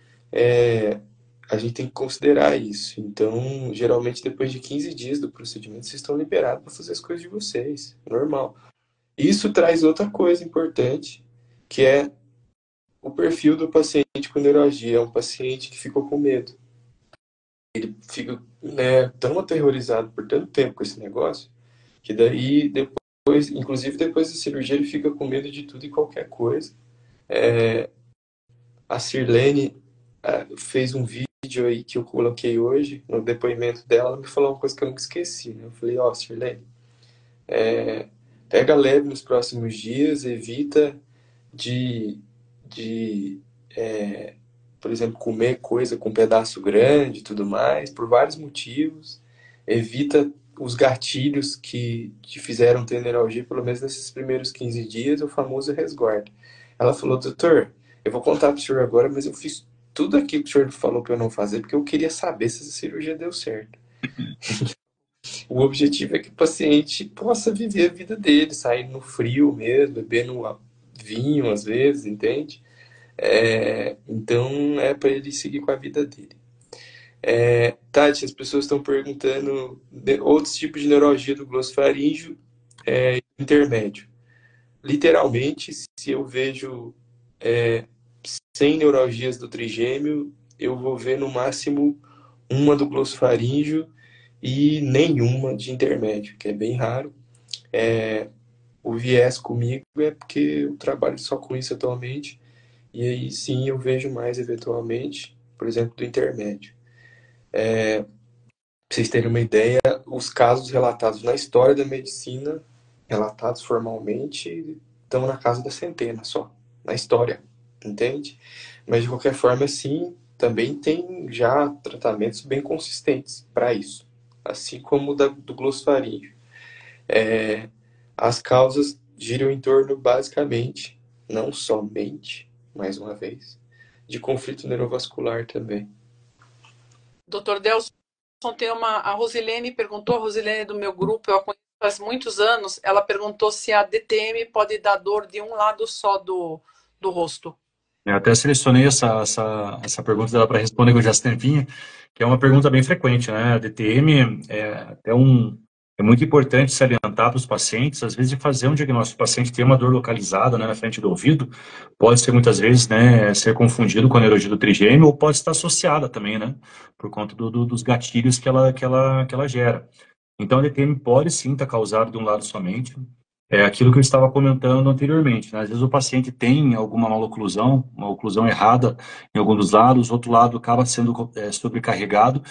a gente tem que considerar isso. Então, geralmente, depois de 15 dias do procedimento, vocês estão liberados para fazer as coisas de vocês. Normal. Isso traz outra coisa importante, que é o perfil do paciente com neuralgia. É um paciente que ficou com medo. Fica, né, tão aterrorizado por tanto tempo com esse negócio, que daí depois, inclusive depois da cirurgia, ele fica com medo de tudo e qualquer coisa. A Sirlene fez um vídeo aí que eu coloquei hoje, no depoimento dela, ela me falou uma coisa que eu nunca esqueci, né? Eu falei, ó, Sirlene, pega leve nos próximos dias, evita de, de por exemplo, comer coisa com pedaço grande e tudo mais, por vários motivos. Evita os gatilhos que te fizeram ter neuralgia, pelo menos nesses primeiros 15 dias, o famoso resguardo. Ela falou, doutor, eu vou contar para o senhor agora, mas eu fiz tudo aquilo que o senhor falou para eu não fazer, porque eu queria saber se essa cirurgia deu certo. O objetivo é que o paciente possa viver a vida dele, sair no frio mesmo, bebendo vinho às vezes, entende? Então é para ele seguir com a vida dele. Tati, as pessoas estão perguntando de outros tipos de neuralgia do glossofaríngeo intermédio. Literalmente, se eu vejo 100 neuralgias do trigêmeo, eu vou ver no máximo uma do glossofaríngeo e nenhuma de intermédio, que é bem raro. O viés comigo é porque eu trabalho só com isso atualmente, e aí sim eu vejo mais eventualmente. por exemplo, do intermédio. Pra vocês terem uma ideia, os casos relatados na história da medicina, relatados formalmente, estão na casa da centena só, na história, entende? Mas de qualquer forma, sim, também tem já tratamentos bem consistentes para isso, assim como o do glossarídeo. As causas giram em torno, basicamente, não somente, mais uma vez, de conflito neurovascular também. Doutor Delson, tem a Rosilene perguntou, a Rosilene do meu grupo, eu a conheço faz muitos anos, ela perguntou se a DTM pode dar dor de um lado só do rosto. Eu até selecionei essa pergunta dela para responder com o Just Tempinho, que é uma pergunta bem frequente, né? A DTM é muito importante salientar para os pacientes, às vezes, de fazer um diagnóstico. O paciente tem uma dor localizada, né, na frente do ouvido, pode ser muitas vezes, né, ser confundido com a neuralgia do trigêmeo, ou pode estar associada também, né, por conta dos gatilhos que ela gera. Então, a DTM pode sim estar causada de um lado somente. É aquilo que eu estava comentando anteriormente, né? Às vezes o paciente tem alguma maloclusão, uma oclusão errada em algum dos lados, outro lado acaba sendo sobrecarregado,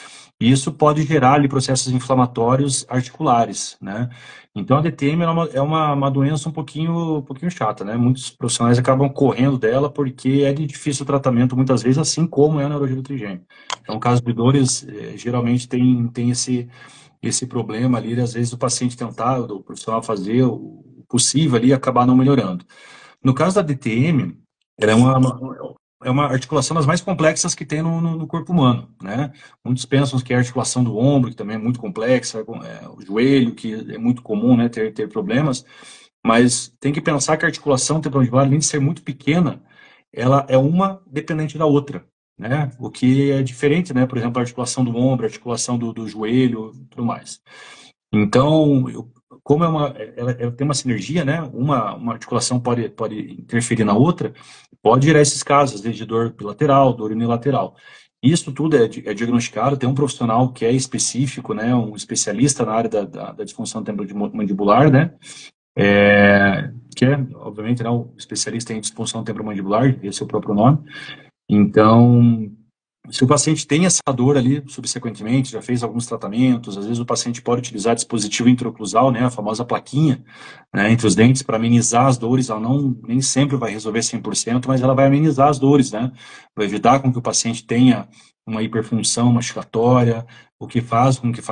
e isso pode gerar ali processos inflamatórios articulares, né? Então a DTM é uma doença um pouquinho chata, né? Muitos profissionais acabam correndo dela porque é de difícil tratamento muitas vezes, assim como é a neuralgia do trigêmeo. Então, o caso de dores geralmente tem esse problema ali, às vezes o paciente tentar, o profissional fazer o possível ali e acabar não melhorando. No caso da DTM, ela é uma articulação das mais complexas que tem no corpo humano, né? Muitos pensam que é a articulação do ombro, que também é muito complexa, o joelho, que é muito comum, né, ter problemas, mas tem que pensar que a articulação temporomandibular, além de ser muito pequena, ela é uma dependente da outra, né? O que é diferente, né? Por exemplo, a articulação do ombro, a articulação do joelho, tudo mais. Então, como ela tem uma sinergia, né? Uma articulação pode interferir na outra, pode gerar esses casos, desde dor bilateral, dor unilateral. Isso tudo é diagnosticado, tem um profissional que é específico, né? Um especialista na área da disfunção temporomandibular, né? Que é, obviamente, né, o especialista em disfunção temporomandibular, esse é o próprio nome. Então, se o paciente tem essa dor ali, subsequentemente, já fez alguns tratamentos, às vezes o paciente pode utilizar dispositivo intraoclusal, né, a famosa plaquinha, né, entre os dentes para amenizar as dores. Ela nem sempre vai resolver 100%, mas ela vai amenizar as dores, né, vai evitar com que o paciente tenha uma hiperfunção mastigatória, o que faz com que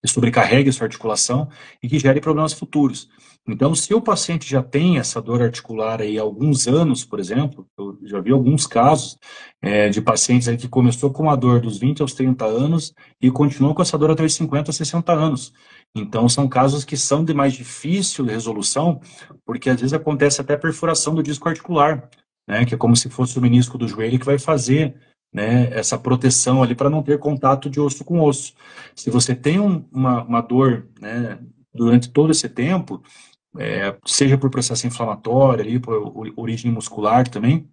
sobrecarregue a sua articulação e que gere problemas futuros. Então, se o paciente já tem essa dor articular aí há alguns anos, por exemplo, eu já vi alguns casos de pacientes aí que começou com a dor dos 20 aos 30 anos e continuou com essa dor até os 50, 60 anos. Então, são casos que são de mais difícil resolução, porque às vezes acontece até perfuração do disco articular, né, que é como se fosse o menisco do joelho que vai fazer, né, essa proteção ali para não ter contato de osso com osso. Se você tem uma dor, né, durante todo esse tempo, seja por processo inflamatório, ali, por origem muscular também,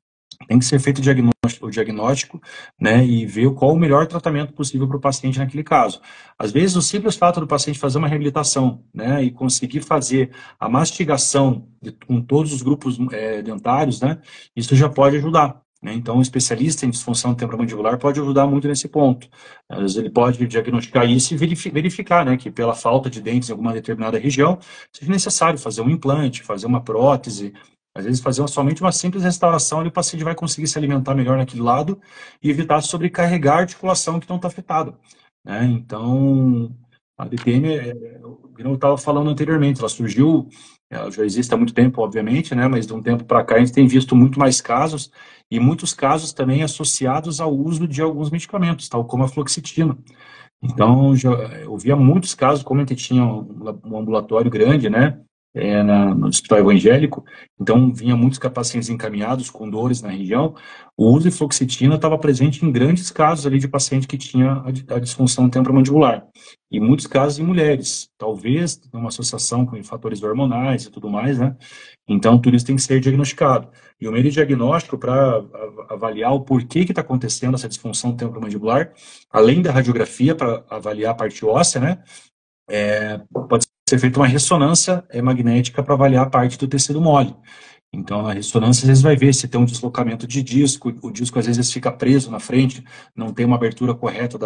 tem que ser feito o diagnóstico, né, e ver qual o melhor tratamento possível para o paciente naquele caso. Às vezes, o simples fato do paciente fazer uma reabilitação, né, e conseguir fazer a mastigação com todos os grupos dentários, né, isso já pode ajudar. Né? Então, um especialista em disfunção temporomandibular pode ajudar muito nesse ponto. Às vezes, ele pode diagnosticar isso e verificar, né, que pela falta de dentes em alguma determinada região, seja necessário fazer um implante, fazer uma prótese. Às vezes, fazer somente uma simples restauração, e o paciente vai conseguir se alimentar melhor naquele lado e evitar sobrecarregar a articulação que não está afetada. Né? Então, a DTM, como eu estava falando anteriormente, ela já existe há muito tempo, obviamente, né? Mas de um tempo para cá a gente tem visto muito mais casos, e muitos casos também associados ao uso de alguns medicamentos, tal como a fluoxetina. Então, eu via muitos casos, como a gente tinha um ambulatório grande, né, no hospital evangélico, então vinha muitos pacientes encaminhados com dores na região. O uso de fluoxetina estava presente em grandes casos ali de paciente que tinha a disfunção temporomandibular, e muitos casos em mulheres, talvez uma associação com fatores hormonais e tudo mais, né? Então, tudo isso tem que ser diagnosticado. E o meio de diagnóstico para avaliar o porquê que está acontecendo essa disfunção temporomandibular, além da radiografia para avaliar a parte óssea, né? Pode ser feita uma ressonância magnética para avaliar a parte do tecido mole. Então, na ressonância, às vezes vai ver se tem um deslocamento de disco, o disco às vezes fica preso na frente, não tem uma abertura correta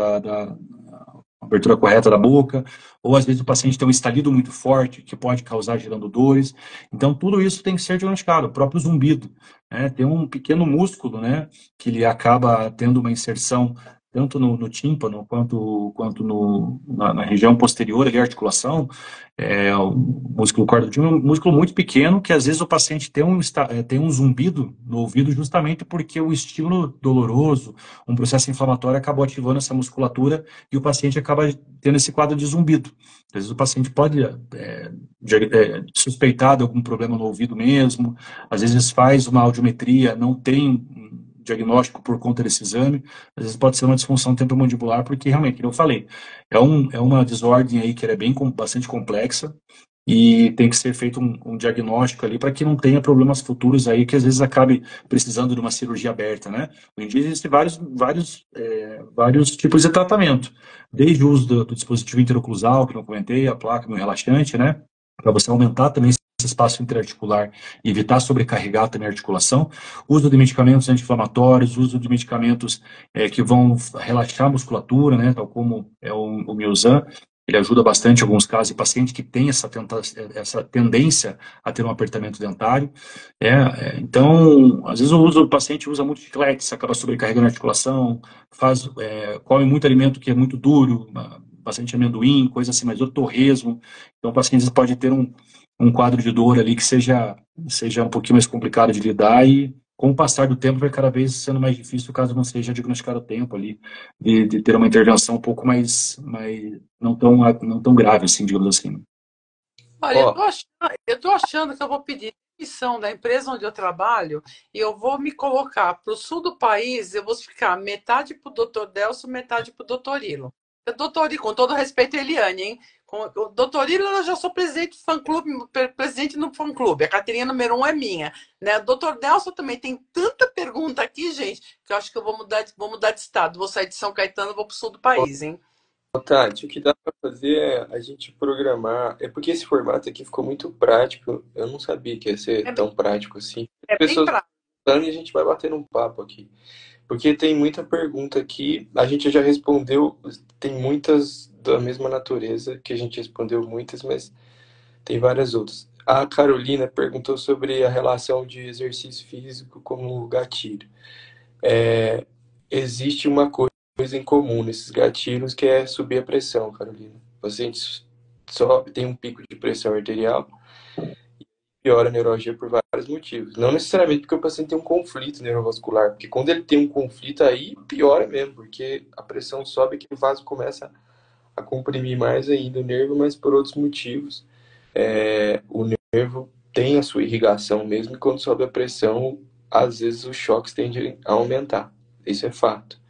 abertura correta da boca, ou às vezes o paciente tem um estalido muito forte, que pode causar gerando dores. Então, tudo isso tem que ser diagnosticado. O próprio zumbido, né? Tem um pequeno músculo, né, que ele acaba tendo uma inserção tanto no tímpano quanto na região posterior da articulação, o músculo córdoco é um músculo muito pequeno que às vezes o paciente tem um zumbido no ouvido justamente porque o estímulo doloroso, um processo inflamatório acabou ativando essa musculatura e o paciente acaba tendo esse quadro de zumbido. Às vezes o paciente pode suspeitar de algum problema no ouvido mesmo, às vezes faz uma audiometria, não tem um diagnóstico por conta desse exame, às vezes pode ser uma disfunção temporomandibular, porque realmente, como eu falei, é uma desordem aí que é bastante complexa e tem que ser feito um diagnóstico ali para que não tenha problemas futuros aí que às vezes acabe precisando de uma cirurgia aberta, né? Hoje em dia existem vários tipos de tratamento, desde o uso do dispositivo interoclusal, que eu comentei, a placa, meu relaxante, né? Para você aumentar também esse espaço interarticular e evitar sobrecarregar também a articulação, uso de medicamentos anti-inflamatórios, uso de medicamentos que vão relaxar a musculatura, né, tal como é o Miosan, ele ajuda bastante em alguns casos, e paciente que tem essa tendência a ter um apertamento dentário. Então, às vezes o paciente usa muito chiclete, acaba sobrecarregando a articulação, come muito alimento que é muito duro, bastante amendoim, coisa assim, mas o torresmo. Então, o paciente pode ter um quadro de dor ali que seja um pouquinho mais complicado de lidar e com o passar do tempo vai cada vez sendo mais difícil caso não seja diagnosticado a tempo ali, de ter uma intervenção um pouco mais não tão grave assim, digamos assim. Olha, eu tô achando que eu vou pedir demissão da empresa onde eu trabalho e eu vou me colocar para o sul do país, eu vou ficar metade para o doutor Delcio, metade para o doutor Ilo. O doutor Ilo, com todo respeito a Eliane, hein? O doutor Ilo, eu já sou presidente do fã-clube, presidente no fã-clube. A carteirinha número 1 é minha. Né? O doutor Delcio também tem tanta pergunta aqui, gente, que eu acho que eu vou mudar de estado. Vou sair de São Caetano e vou para o sul do país, hein? Tati, o que dá para fazer é a gente programar. É porque esse formato aqui ficou muito prático. Eu não sabia que ia ser É, tão prático assim. é bem Pessoas prático. falando e a gente vai batendo um papo aqui. Porque tem muita pergunta aqui. A gente já respondeu, tem muitas da mesma natureza que a gente respondeu muitas, mas tem várias outras. A Carolina perguntou sobre a relação de exercício físico como gatilho. Existe uma coisa em comum nesses gatilhos que é subir a pressão, Carolina. O paciente sobe, tem um pico de pressão arterial e piora a neuralgia por vários motivos. Não necessariamente porque o paciente tem um conflito neurovascular, porque quando ele tem um conflito aí piora mesmo, porque a pressão sobe e o vaso começa a comprimir mais ainda o nervo, mas por outros motivos. O nervo tem a sua irrigação mesmo e quando sobe a pressão, às vezes os choques tendem a aumentar. Isso é fato.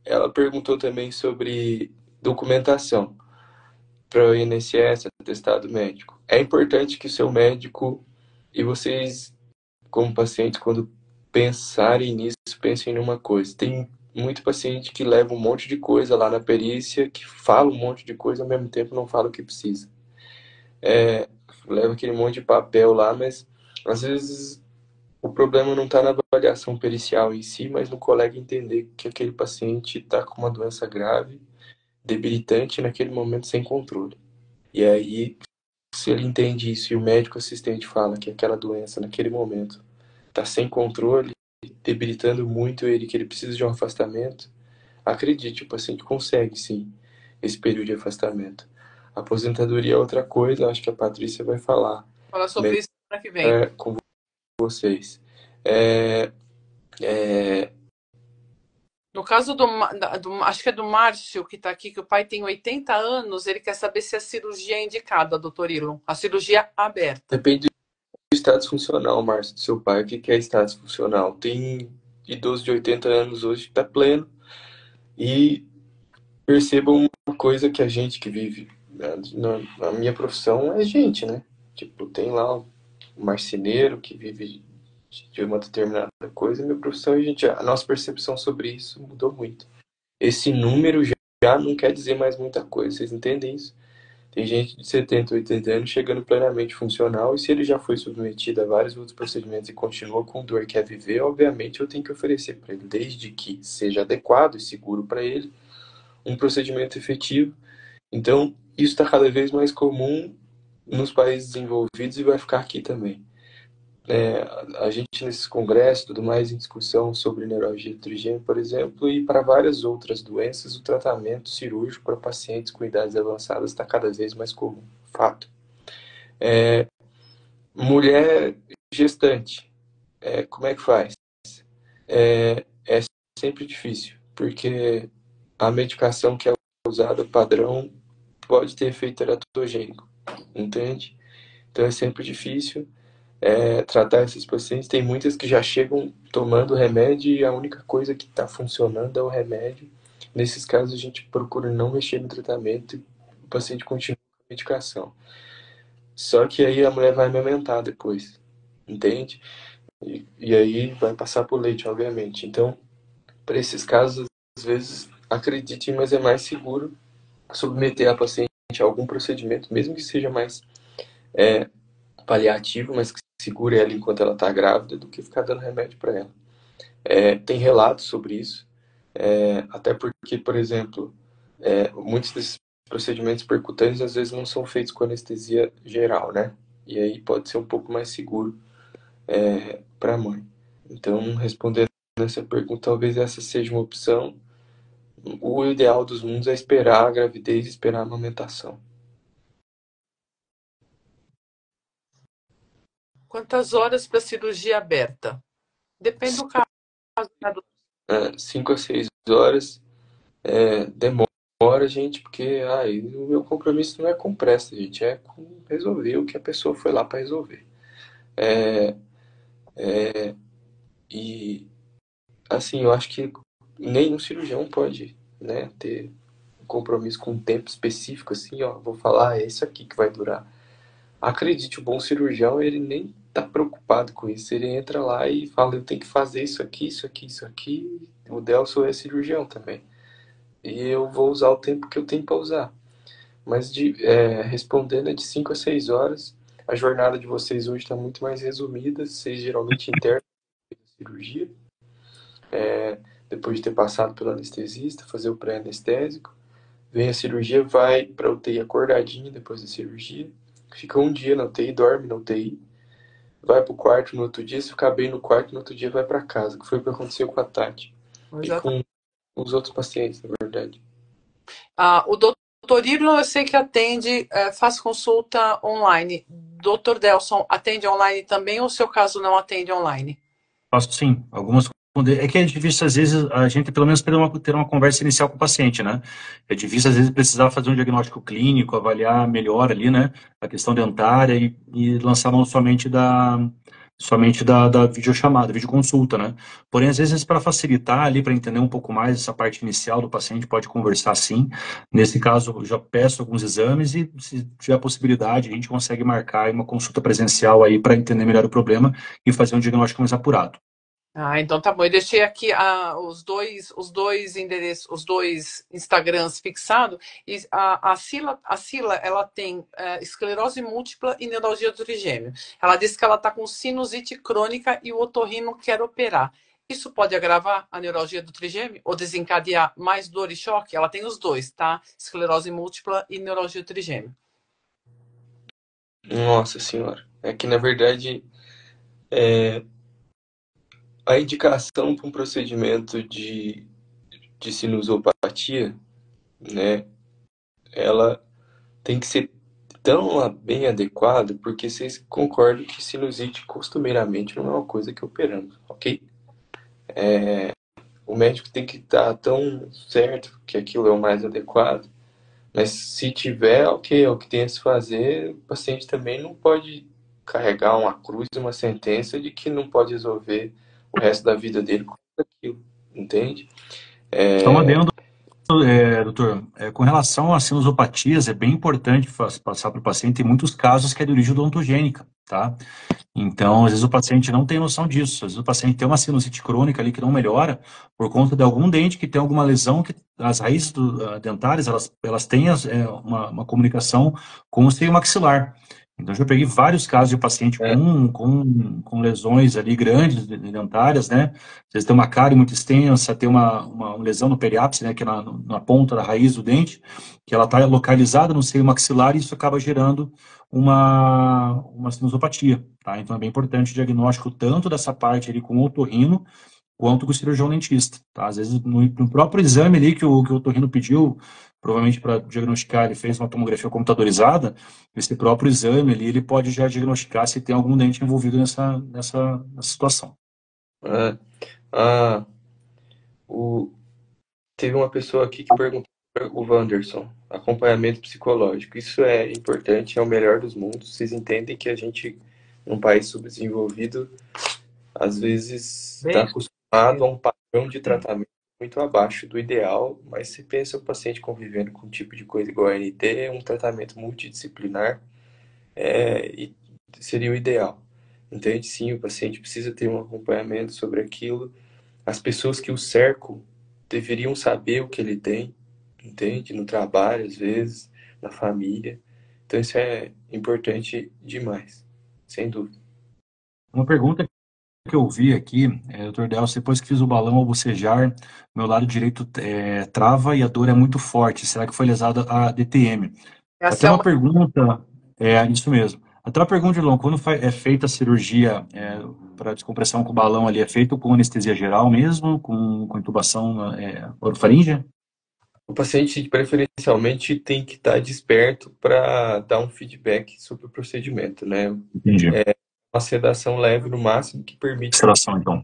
Ela perguntou também sobre documentação para o INSS, atestado médico. É importante que o seu médico e vocês, como pacientes, quando pensarem nisso, pensem numa coisa. Tem muito paciente que leva um monte de coisa lá na perícia, que fala um monte de coisa, ao mesmo tempo não fala o que precisa. Leva aquele monte de papel lá, mas às vezes o problema não está na avaliação pericial em si, mas no colega entender que aquele paciente está com uma doença grave, debilitante naquele momento sem controle. E aí, se ele entende isso e o médico assistente fala que aquela doença naquele momento está sem controle, debilitando muito ele, que ele precisa de um afastamento, acredite, o paciente consegue sim esse período de afastamento. Aposentadoria é outra coisa, acho que a Patrícia vai falar Falar sobre isso semana que vem. com vocês. É, é, No caso acho que é do Márcio, que está aqui, que o pai tem 80 anos, ele quer saber se a cirurgia é indicada, doutor Ilon. A cirurgia aberta. Depende do status funcional, Márcio, do seu pai. O que é status funcional? Tem idoso de 80 anos hoje que está pleno e percebam uma coisa que a gente que vive na minha profissão é gente, né? Tipo, tem lá um marceneiro que vive de uma determinada coisa, minha profissão, a nossa percepção sobre isso mudou muito. Esse número já não quer dizer mais muita coisa, vocês entendem isso? Tem gente de 70, 80 anos chegando plenamente funcional, e se ele já foi submetido a vários outros procedimentos e continua com dor e quer viver, obviamente eu tenho que oferecer para ele, desde que seja adequado e seguro para ele, um procedimento efetivo. Então, isso está cada vez mais comum nos países desenvolvidos e vai ficar aqui também. A gente nesses congressos, tudo mais, em discussão sobre neuralgia do trigêmeo, por exemplo, e para várias outras doenças, o tratamento cirúrgico para pacientes com idades avançadas está cada vez mais comum. Fato. Mulher gestante, como é que faz? É sempre difícil, porque a medicação que é usada padrão pode ter efeito teratogênico, entende? Então é sempre difícil tratar esses pacientes. Tem muitas que já chegam tomando remédio e a única coisa que está funcionando é o remédio. Nesses casos, a gente procura não mexer no tratamento e o paciente continua com a medicação. Só que aí a mulher vai amamentar depois, entende? E aí vai passar por leite, obviamente. Então, para esses casos, às vezes, acredite, mas é mais seguro submeter a paciente a algum procedimento, mesmo que seja mais paliativo, mas que segure ela enquanto ela está grávida, do que ficar dando remédio para ela. Tem relatos sobre isso, até porque, por exemplo, muitos desses procedimentos percutâneos às vezes não são feitos com anestesia geral, né? E aí pode ser um pouco mais seguro para a mãe. Então, respondendo essa pergunta, talvez essa seja uma opção. O ideal dos mundos é esperar a gravidez e esperar a amamentação. Quantas horas para cirurgia aberta? Depende do caso, né, 5 a 6 horas demora, gente, porque o meu compromisso não é com pressa, gente, é com resolver o que a pessoa foi lá para resolver. E, assim, eu acho que nenhum cirurgião pode, né, ter um compromisso com um tempo específico, assim, ó, vou falar, é isso aqui que vai durar. Acredite, o bom cirurgião, ele nem tá preocupado com isso. Ele entra lá e fala, eu tenho que fazer isso aqui, isso aqui, isso aqui. O Delso é cirurgião também. E eu vou usar o tempo que eu tenho para usar. Mas respondendo é de 5 a 6 horas. A jornada de vocês hoje está muito mais resumida. Vocês geralmente internam a cirurgia, depois de ter passado pelo anestesista, fazer o pré-anestésico. Vem a cirurgia, vai para UTI acordadinho depois da cirurgia. Fica um dia na UTI, dorme na UTI. Vai pro quarto no outro dia, se ficar bem no quarto, no outro dia vai para casa, que foi o que aconteceu com a Tati. E exato. com os outros pacientes, na verdade. O doutor Irlon, eu sei que atende, faz consulta online. Doutor Delson, atende online também ou o seu caso não atende online? Faço sim, algumas. É que é difícil, às vezes, a gente pelo menos ter uma conversa inicial com o paciente, né? É difícil, às vezes, precisar fazer um diagnóstico clínico, avaliar melhor ali, né? A questão dentária e lançar mão somente da videochamada, videoconsulta, né? Porém, às vezes, para facilitar ali, para entender um pouco mais essa parte inicial do paciente, pode conversar sim. Nesse caso, eu já peço alguns exames e, se tiver possibilidade, a gente consegue marcar uma consulta presencial aí para entender melhor o problema e fazer um diagnóstico mais apurado. Então tá bom. Eu deixei aqui os dois endereços, os dois Instagrams fixados. E a Sila, ela tem esclerose múltipla e neuralgia do trigêmeo. Ela disse que ela está com sinusite crônica e o otorrino quer operar. Isso pode agravar a neuralgia do trigêmeo ou desencadear mais dor e choque? Ela tem os dois, tá? Esclerose múltipla e neuralgia do trigêmeo. Nossa senhora. É que, na verdade, a indicação para um procedimento de sinusopatia, né, ela tem que ser tão bem adequada, porque vocês concordam que sinusite costumeiramente não é uma coisa que operamos, ok? O médico tem que estar tão certo que aquilo é o mais adequado, mas se tiver, ok, é o que tem a se fazer, o paciente também não pode carregar uma cruz, uma sentença de que não pode resolver o resto da vida dele com aquilo, entende? Só um adendo, doutor, com relação às sinusopatias, é bem importante passar para o paciente, tem muitos casos que é de origem odontogênica, tá? Então, às vezes o paciente não tem noção disso. Às vezes o paciente tem uma sinusite crônica ali que não melhora por conta de algum dente que tem alguma lesão, que as raízes dentárias, elas têm uma comunicação com o seio maxilar. Então, já peguei vários casos de paciente É, com lesões ali grandes dentárias, né? Às vezes tem uma cárie muito extensa, tem uma lesão no periápice, né? Que é na ponta da raiz do dente, que ela está localizada no seio maxilar e isso acaba gerando uma sinusopatia, tá? Então é bem importante o diagnóstico tanto dessa parte ali com o otorrino quanto com o cirurgião dentista, tá? Às vezes no próprio exame ali que o otorrino pediu, provavelmente para diagnosticar, ele fez uma tomografia computadorizada, esse próprio exame ali, ele pode já diagnosticar se tem algum dente envolvido nessa situação. é, ah, o, teve uma pessoa aqui que perguntou, o Wanderson, acompanhamento psicológico. Isso é importante, é o melhor dos mundos. Vocês entendem que a gente, num país subdesenvolvido, às vezes está Bem, acostumado a um padrão de tratamento muito abaixo do ideal, mas se pensa o paciente convivendo com um tipo de coisa igual a NT, um tratamento multidisciplinar e seria o ideal. Entende? Sim, o paciente precisa ter um acompanhamento sobre aquilo. As pessoas que o cercam deveriam saber o que ele tem, entende? No trabalho, às vezes, na família. Então isso é importante demais, sem dúvida. Uma pergunta que eu vi aqui, doutor Delcio, depois que fiz o balão ao bocejar, meu lado direito trava e a dor é muito forte. Será que foi lesado a DTM? Até essa é uma uma. pergunta, isso mesmo. Até uma pergunta, Ilon, quando é feita a cirurgia para descompressão com balão ali, é feito com anestesia geral mesmo, com intubação orofaríngea? O paciente preferencialmente tem que estar desperto para dar um feedback sobre o procedimento, né? Entendi. Uma sedação leve no máximo que permite. Observação, então.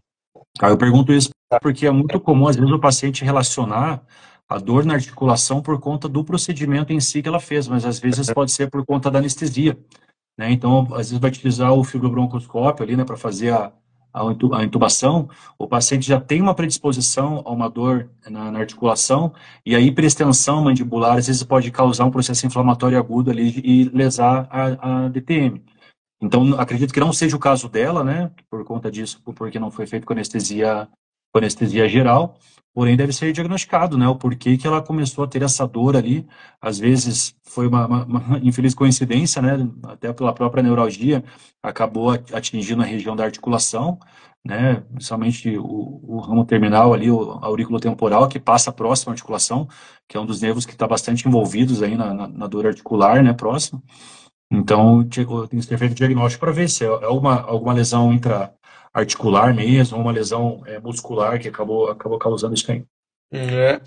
Eu pergunto isso porque é muito comum, às vezes, o paciente relacionar a dor na articulação por conta do procedimento em si que ela fez, mas às vezes pode ser por conta da anestesia, né? Então, às vezes vai utilizar o fibrobroncoscópio ali, né, para fazer a intubação, o paciente já tem uma predisposição a uma dor na articulação, e a hiperextensão mandibular às vezes pode causar um processo inflamatório agudo ali e lesar a DTM. Então, acredito que não seja o caso dela, né, por conta disso, porque não foi feito com anestesia geral, porém deve ser diagnosticado, né, o porquê que ela começou a ter essa dor ali. Às vezes foi uma infeliz coincidência, né, até pela própria neuralgia, acabou atingindo a região da articulação, né, principalmente o ramo terminal ali, a aurícula temporal, que passa próximo à articulação, que é um dos nervos que está bastante envolvidos aí na dor articular, né, próximo. Então, tem que ser feito diagnóstico para ver se é alguma lesão intra-articular mesmo, uma lesão muscular que acabou causando isso aí. É,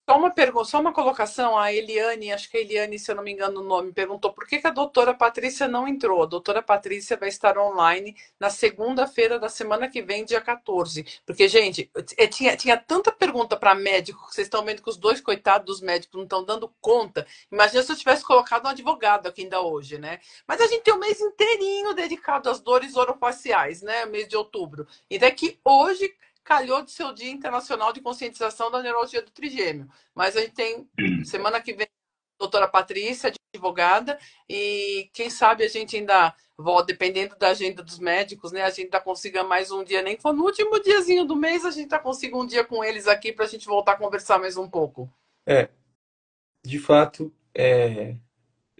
Só uma pergunta, só uma colocação. A Eliane, acho que a Eliane, se eu não me engano o nome, perguntou por que a doutora Patrícia não entrou. A doutora Patrícia vai estar online na segunda-feira da semana que vem, dia 14. Porque, gente, tinha tanta pergunta para médico, que vocês estão vendo que os dois coitados dos médicos não estão dando conta. Imagina se eu tivesse colocado um advogado aqui ainda hoje, né? Mas a gente tem um mês inteirinho dedicado às dores orofaciais, né? Mês de outubro. E daqui hoje calhou de ser o Dia Internacional de Conscientização da Neurologia do Trigêmeo. Mas a gente tem semana que vem a doutora Patrícia, advogada, e quem sabe a gente ainda volta, dependendo da agenda dos médicos, né? A gente ainda consiga mais um dia, nem que for no último diazinho do mês, a gente ainda consiga um dia com eles aqui para a gente voltar a conversar mais um pouco. é, de fato,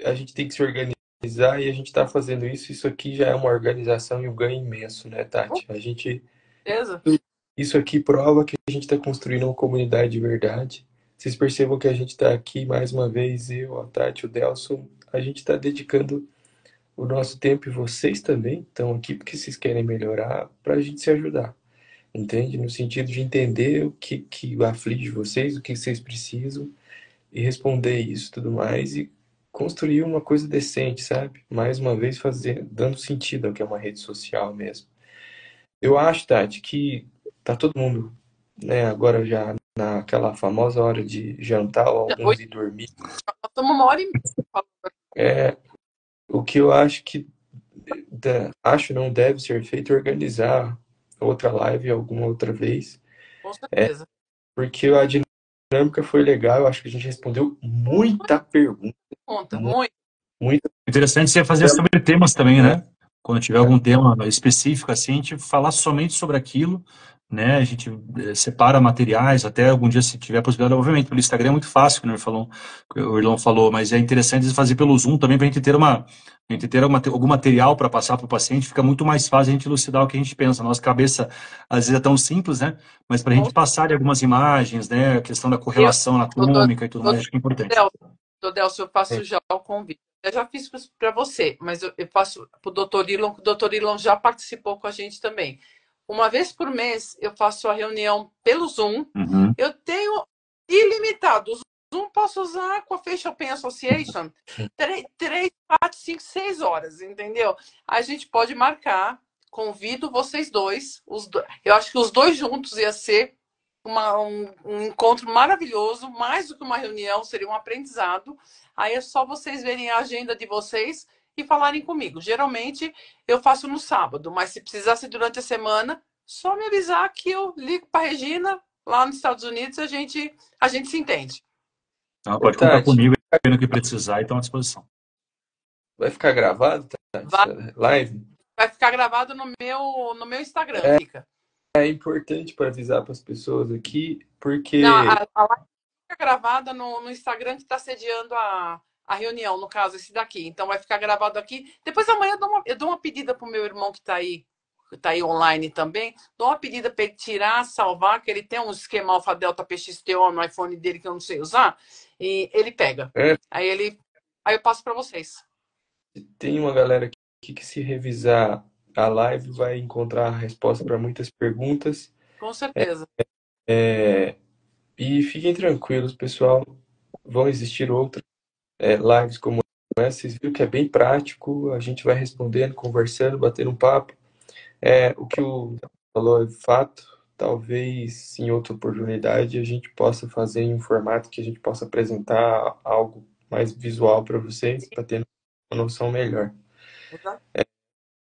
a gente tem que se organizar e a gente está fazendo isso. Isso aqui já é uma organização e um ganho imenso, né, Com Tati? certeza. Isso aqui prova que a gente está construindo uma comunidade de verdade. Vocês percebam que a gente está aqui mais uma vez, eu, a Tati, o Delson, a gente está dedicando o nosso tempo e vocês também estão aqui porque vocês querem melhorar para a gente se ajudar, entende? No sentido de entender o que aflige vocês, o que vocês precisam e responder isso e tudo mais e construir uma coisa decente, sabe? Mais uma vez dando sentido ao que é uma rede social mesmo. Eu acho, Tati, que tá todo mundo, né, agora já naquela famosa hora de jantar ou Hoje alguns ir dormir. nós estamos uma hora e meia. É, o que eu acho que acho não deve ser feito é organizar outra live alguma outra vez, Com certeza. porque a dinâmica foi legal. Eu acho que a gente respondeu muita pergunta. Conta, muito. Muita. Interessante você fazer sobre temas também, É, né? Quando tiver algum tema específico assim, a gente falar somente sobre aquilo, né? A gente separa materiais, até algum dia se tiver a possibilidade, obviamente, pelo Instagram é muito fácil, como o Irlão falou, mas é interessante fazer pelo Zoom também para a gente ter algum material para passar para o paciente, fica muito mais fácil a gente elucidar o que a gente pensa. Nossa cabeça às vezes é tão simples, né? Mas para a gente passar ali algumas imagens, né? A questão da Eu, correlação doutor, anatômica e tudo mais, acho que é importante. doutor Delcio, eu faço já o convite. Eu já fiz para você, mas eu faço para o doutor Ilon, que o doutor Ilon já participou com a gente também. Uma vez por mês, eu faço a reunião pelo Zoom. Uhum. Eu tenho ilimitado. O Zoom posso usar com a Facial Pain Association 3, 4, 5, 6 horas, entendeu? A gente pode marcar, convido vocês dois. Eu acho que os dois juntos ia ser um encontro maravilhoso, mais do que uma reunião, seria um aprendizado. Aí é só vocês verem a agenda de vocês e falarem comigo. Geralmente eu faço no sábado, mas se precisasse durante a semana, só me avisar que eu ligo para a Regina, lá nos Estados Unidos, a gente se entende. Então, Ô, pode contar Tati, comigo no que precisar e estão à disposição. vai ficar gravado, Tati, Vai, essa live? vai ficar gravado no meu Instagram, É, fica. é importante para avisar para as pessoas aqui, Não, porque a live fica gravada no Instagram que está sediando a reunião, no caso, esse daqui. Então vai ficar gravado aqui. Depois amanhã eu dou uma pedida pro meu irmão que está aí online também. Dou uma pedida para ele tirar, salvar, que ele tem um esquema Alpha Delta PXTO no iPhone dele que eu não sei usar. E ele pega. Aí eu passo para vocês. tem uma galera aqui que, se revisar a live, vai encontrar a resposta para muitas perguntas. Com certeza. E fiquem tranquilos, pessoal, vão existir outras lives como essa. Vocês viram que é bem prático, a gente vai respondendo, conversando, batendo um papo. O que o falou é fato. Talvez em outra oportunidade a gente possa fazer em um formato que a gente possa apresentar algo mais visual para vocês, para ter uma noção melhor. Exato.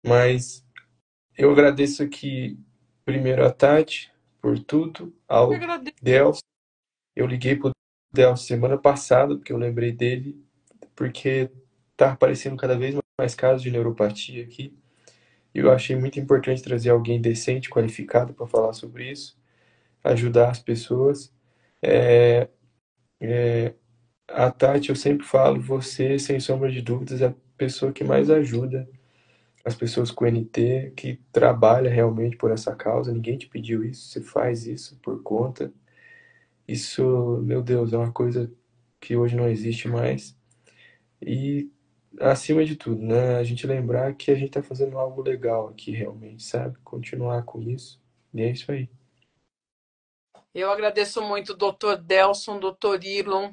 Mas eu agradeço aqui primeiro a Tati por tudo, Eu ao agradeço. Delcio. Eu liguei pro Delcio semana passada, porque eu lembrei dele, porque tá aparecendo cada vez mais casos de neuropatia aqui. E eu achei muito importante trazer alguém decente, qualificado para falar sobre isso, ajudar as pessoas. A Tati, eu sempre falo, você, sem sombra de dúvidas, é a pessoa que mais ajuda as pessoas com NT, que trabalha realmente por essa causa. Ninguém te pediu isso, você faz isso por conta. Isso, meu Deus, é uma coisa que hoje não existe mais. E, acima de tudo, né, a gente lembrar que a gente está fazendo algo legal aqui realmente, sabe? Continuar com isso. E é isso aí. Eu agradeço muito o doutor Delson, doutor Ilon,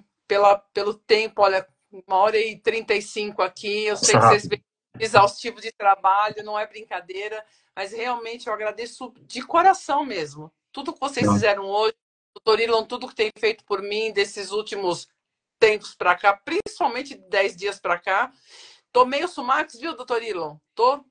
pelo tempo. Olha, 1h35 aqui. Eu sei que vocês veem exaustivo de trabalho, não é brincadeira, mas realmente eu agradeço de coração mesmo. Tudo que vocês fizeram hoje, doutor Ilon, tudo que tem feito por mim desses últimos tempos para cá, principalmente 10 dias para cá. Tô meio Sumax, viu, doutor Ilon? Tô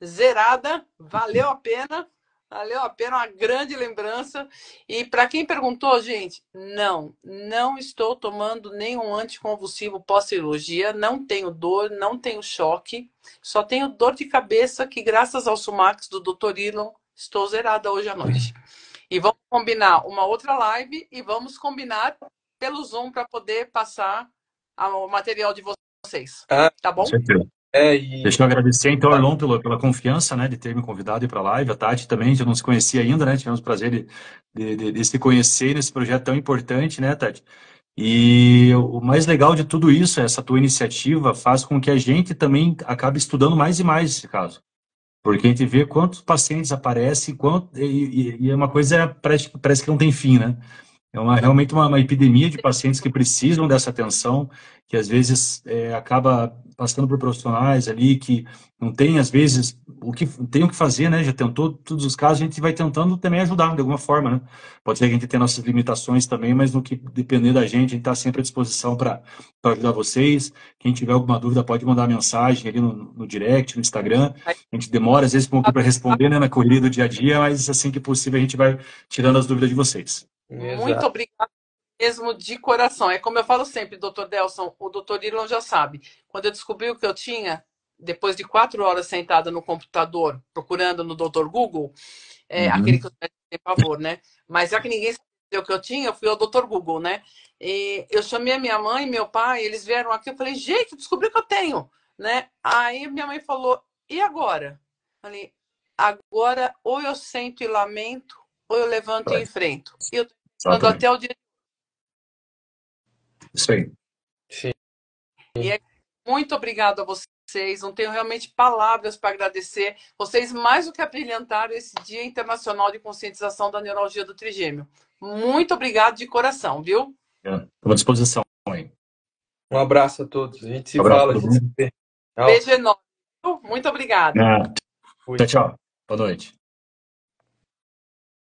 zerada, valeu a pena. Valeu a pena, uma grande lembrança. E para quem perguntou, gente, não estou tomando nenhum anticonvulsivo pós-cirurgia, não tenho dor, não tenho choque, só tenho dor de cabeça que, graças ao Sumax do Dr. Ilon, estou zerada hoje à noite. E vamos combinar uma outra live e vamos combinar pelo Zoom para poder passar o material de vocês. Tá bom? Com certeza. Deixa eu agradecer, então, Arlon, pela confiança, né, de ter me convidado para a live. A Tati também, já não se conhecia ainda, né? Tivemos o prazer de se conhecer nesse projeto tão importante, né, Tati? E o mais legal de tudo isso, essa tua iniciativa, faz com que a gente também acabe estudando mais e mais esse caso. Porque a gente vê quantos pacientes aparecem, e é uma coisa, parece que não tem fim, né? É realmente uma epidemia de pacientes que precisam dessa atenção, que às vezes acaba passando por profissionais ali que não tem, às vezes, tem o que fazer, né? Já tentou todos os casos, a gente vai tentando também ajudar de alguma forma, né? Pode ser que a gente tenha nossas limitações também, mas no que depender da gente, a gente está sempre à disposição para ajudar vocês. Quem tiver alguma dúvida pode mandar mensagem ali no direct, no Instagram. A gente demora, às vezes, um pouco para responder, né, na corrida do dia a dia, mas assim que possível a gente vai tirando as dúvidas de vocês. Muito obrigada mesmo de coração. É como eu falo sempre, doutor Delson, o doutor Irlon já sabe. Quando eu descobri o que eu tinha, depois de 4 horas sentada no computador, procurando no doutor Google, aquele que Uhum. os médicos têm favor, né? Mas já que ninguém sabia o que eu tinha, eu fui ao doutor Google, né? E eu chamei a minha mãe e meu pai, eles vieram aqui, eu falei, gente, descobri o que eu tenho, né? Aí minha mãe falou, e agora? Eu falei, agora ou eu sento e lamento, ou eu levanto e Vai, enfrento. E eu tô enfrentando até exatamente. o dia. Isso aí. Sim. E é muito obrigado a vocês. Não tenho realmente palavras para agradecer. Vocês mais do que abrilhantaram esse Dia Internacional de Conscientização da Neuralgia do Trigêmeo. Muito obrigado de coração, viu? Estou à disposição aí. Um abraço a todos. A gente Um se abraço fala, para a todo gente se mundo. vê. Tchau. Beijo enorme. Muito obrigada. Ah, Fui. tchau, tchau. Boa noite.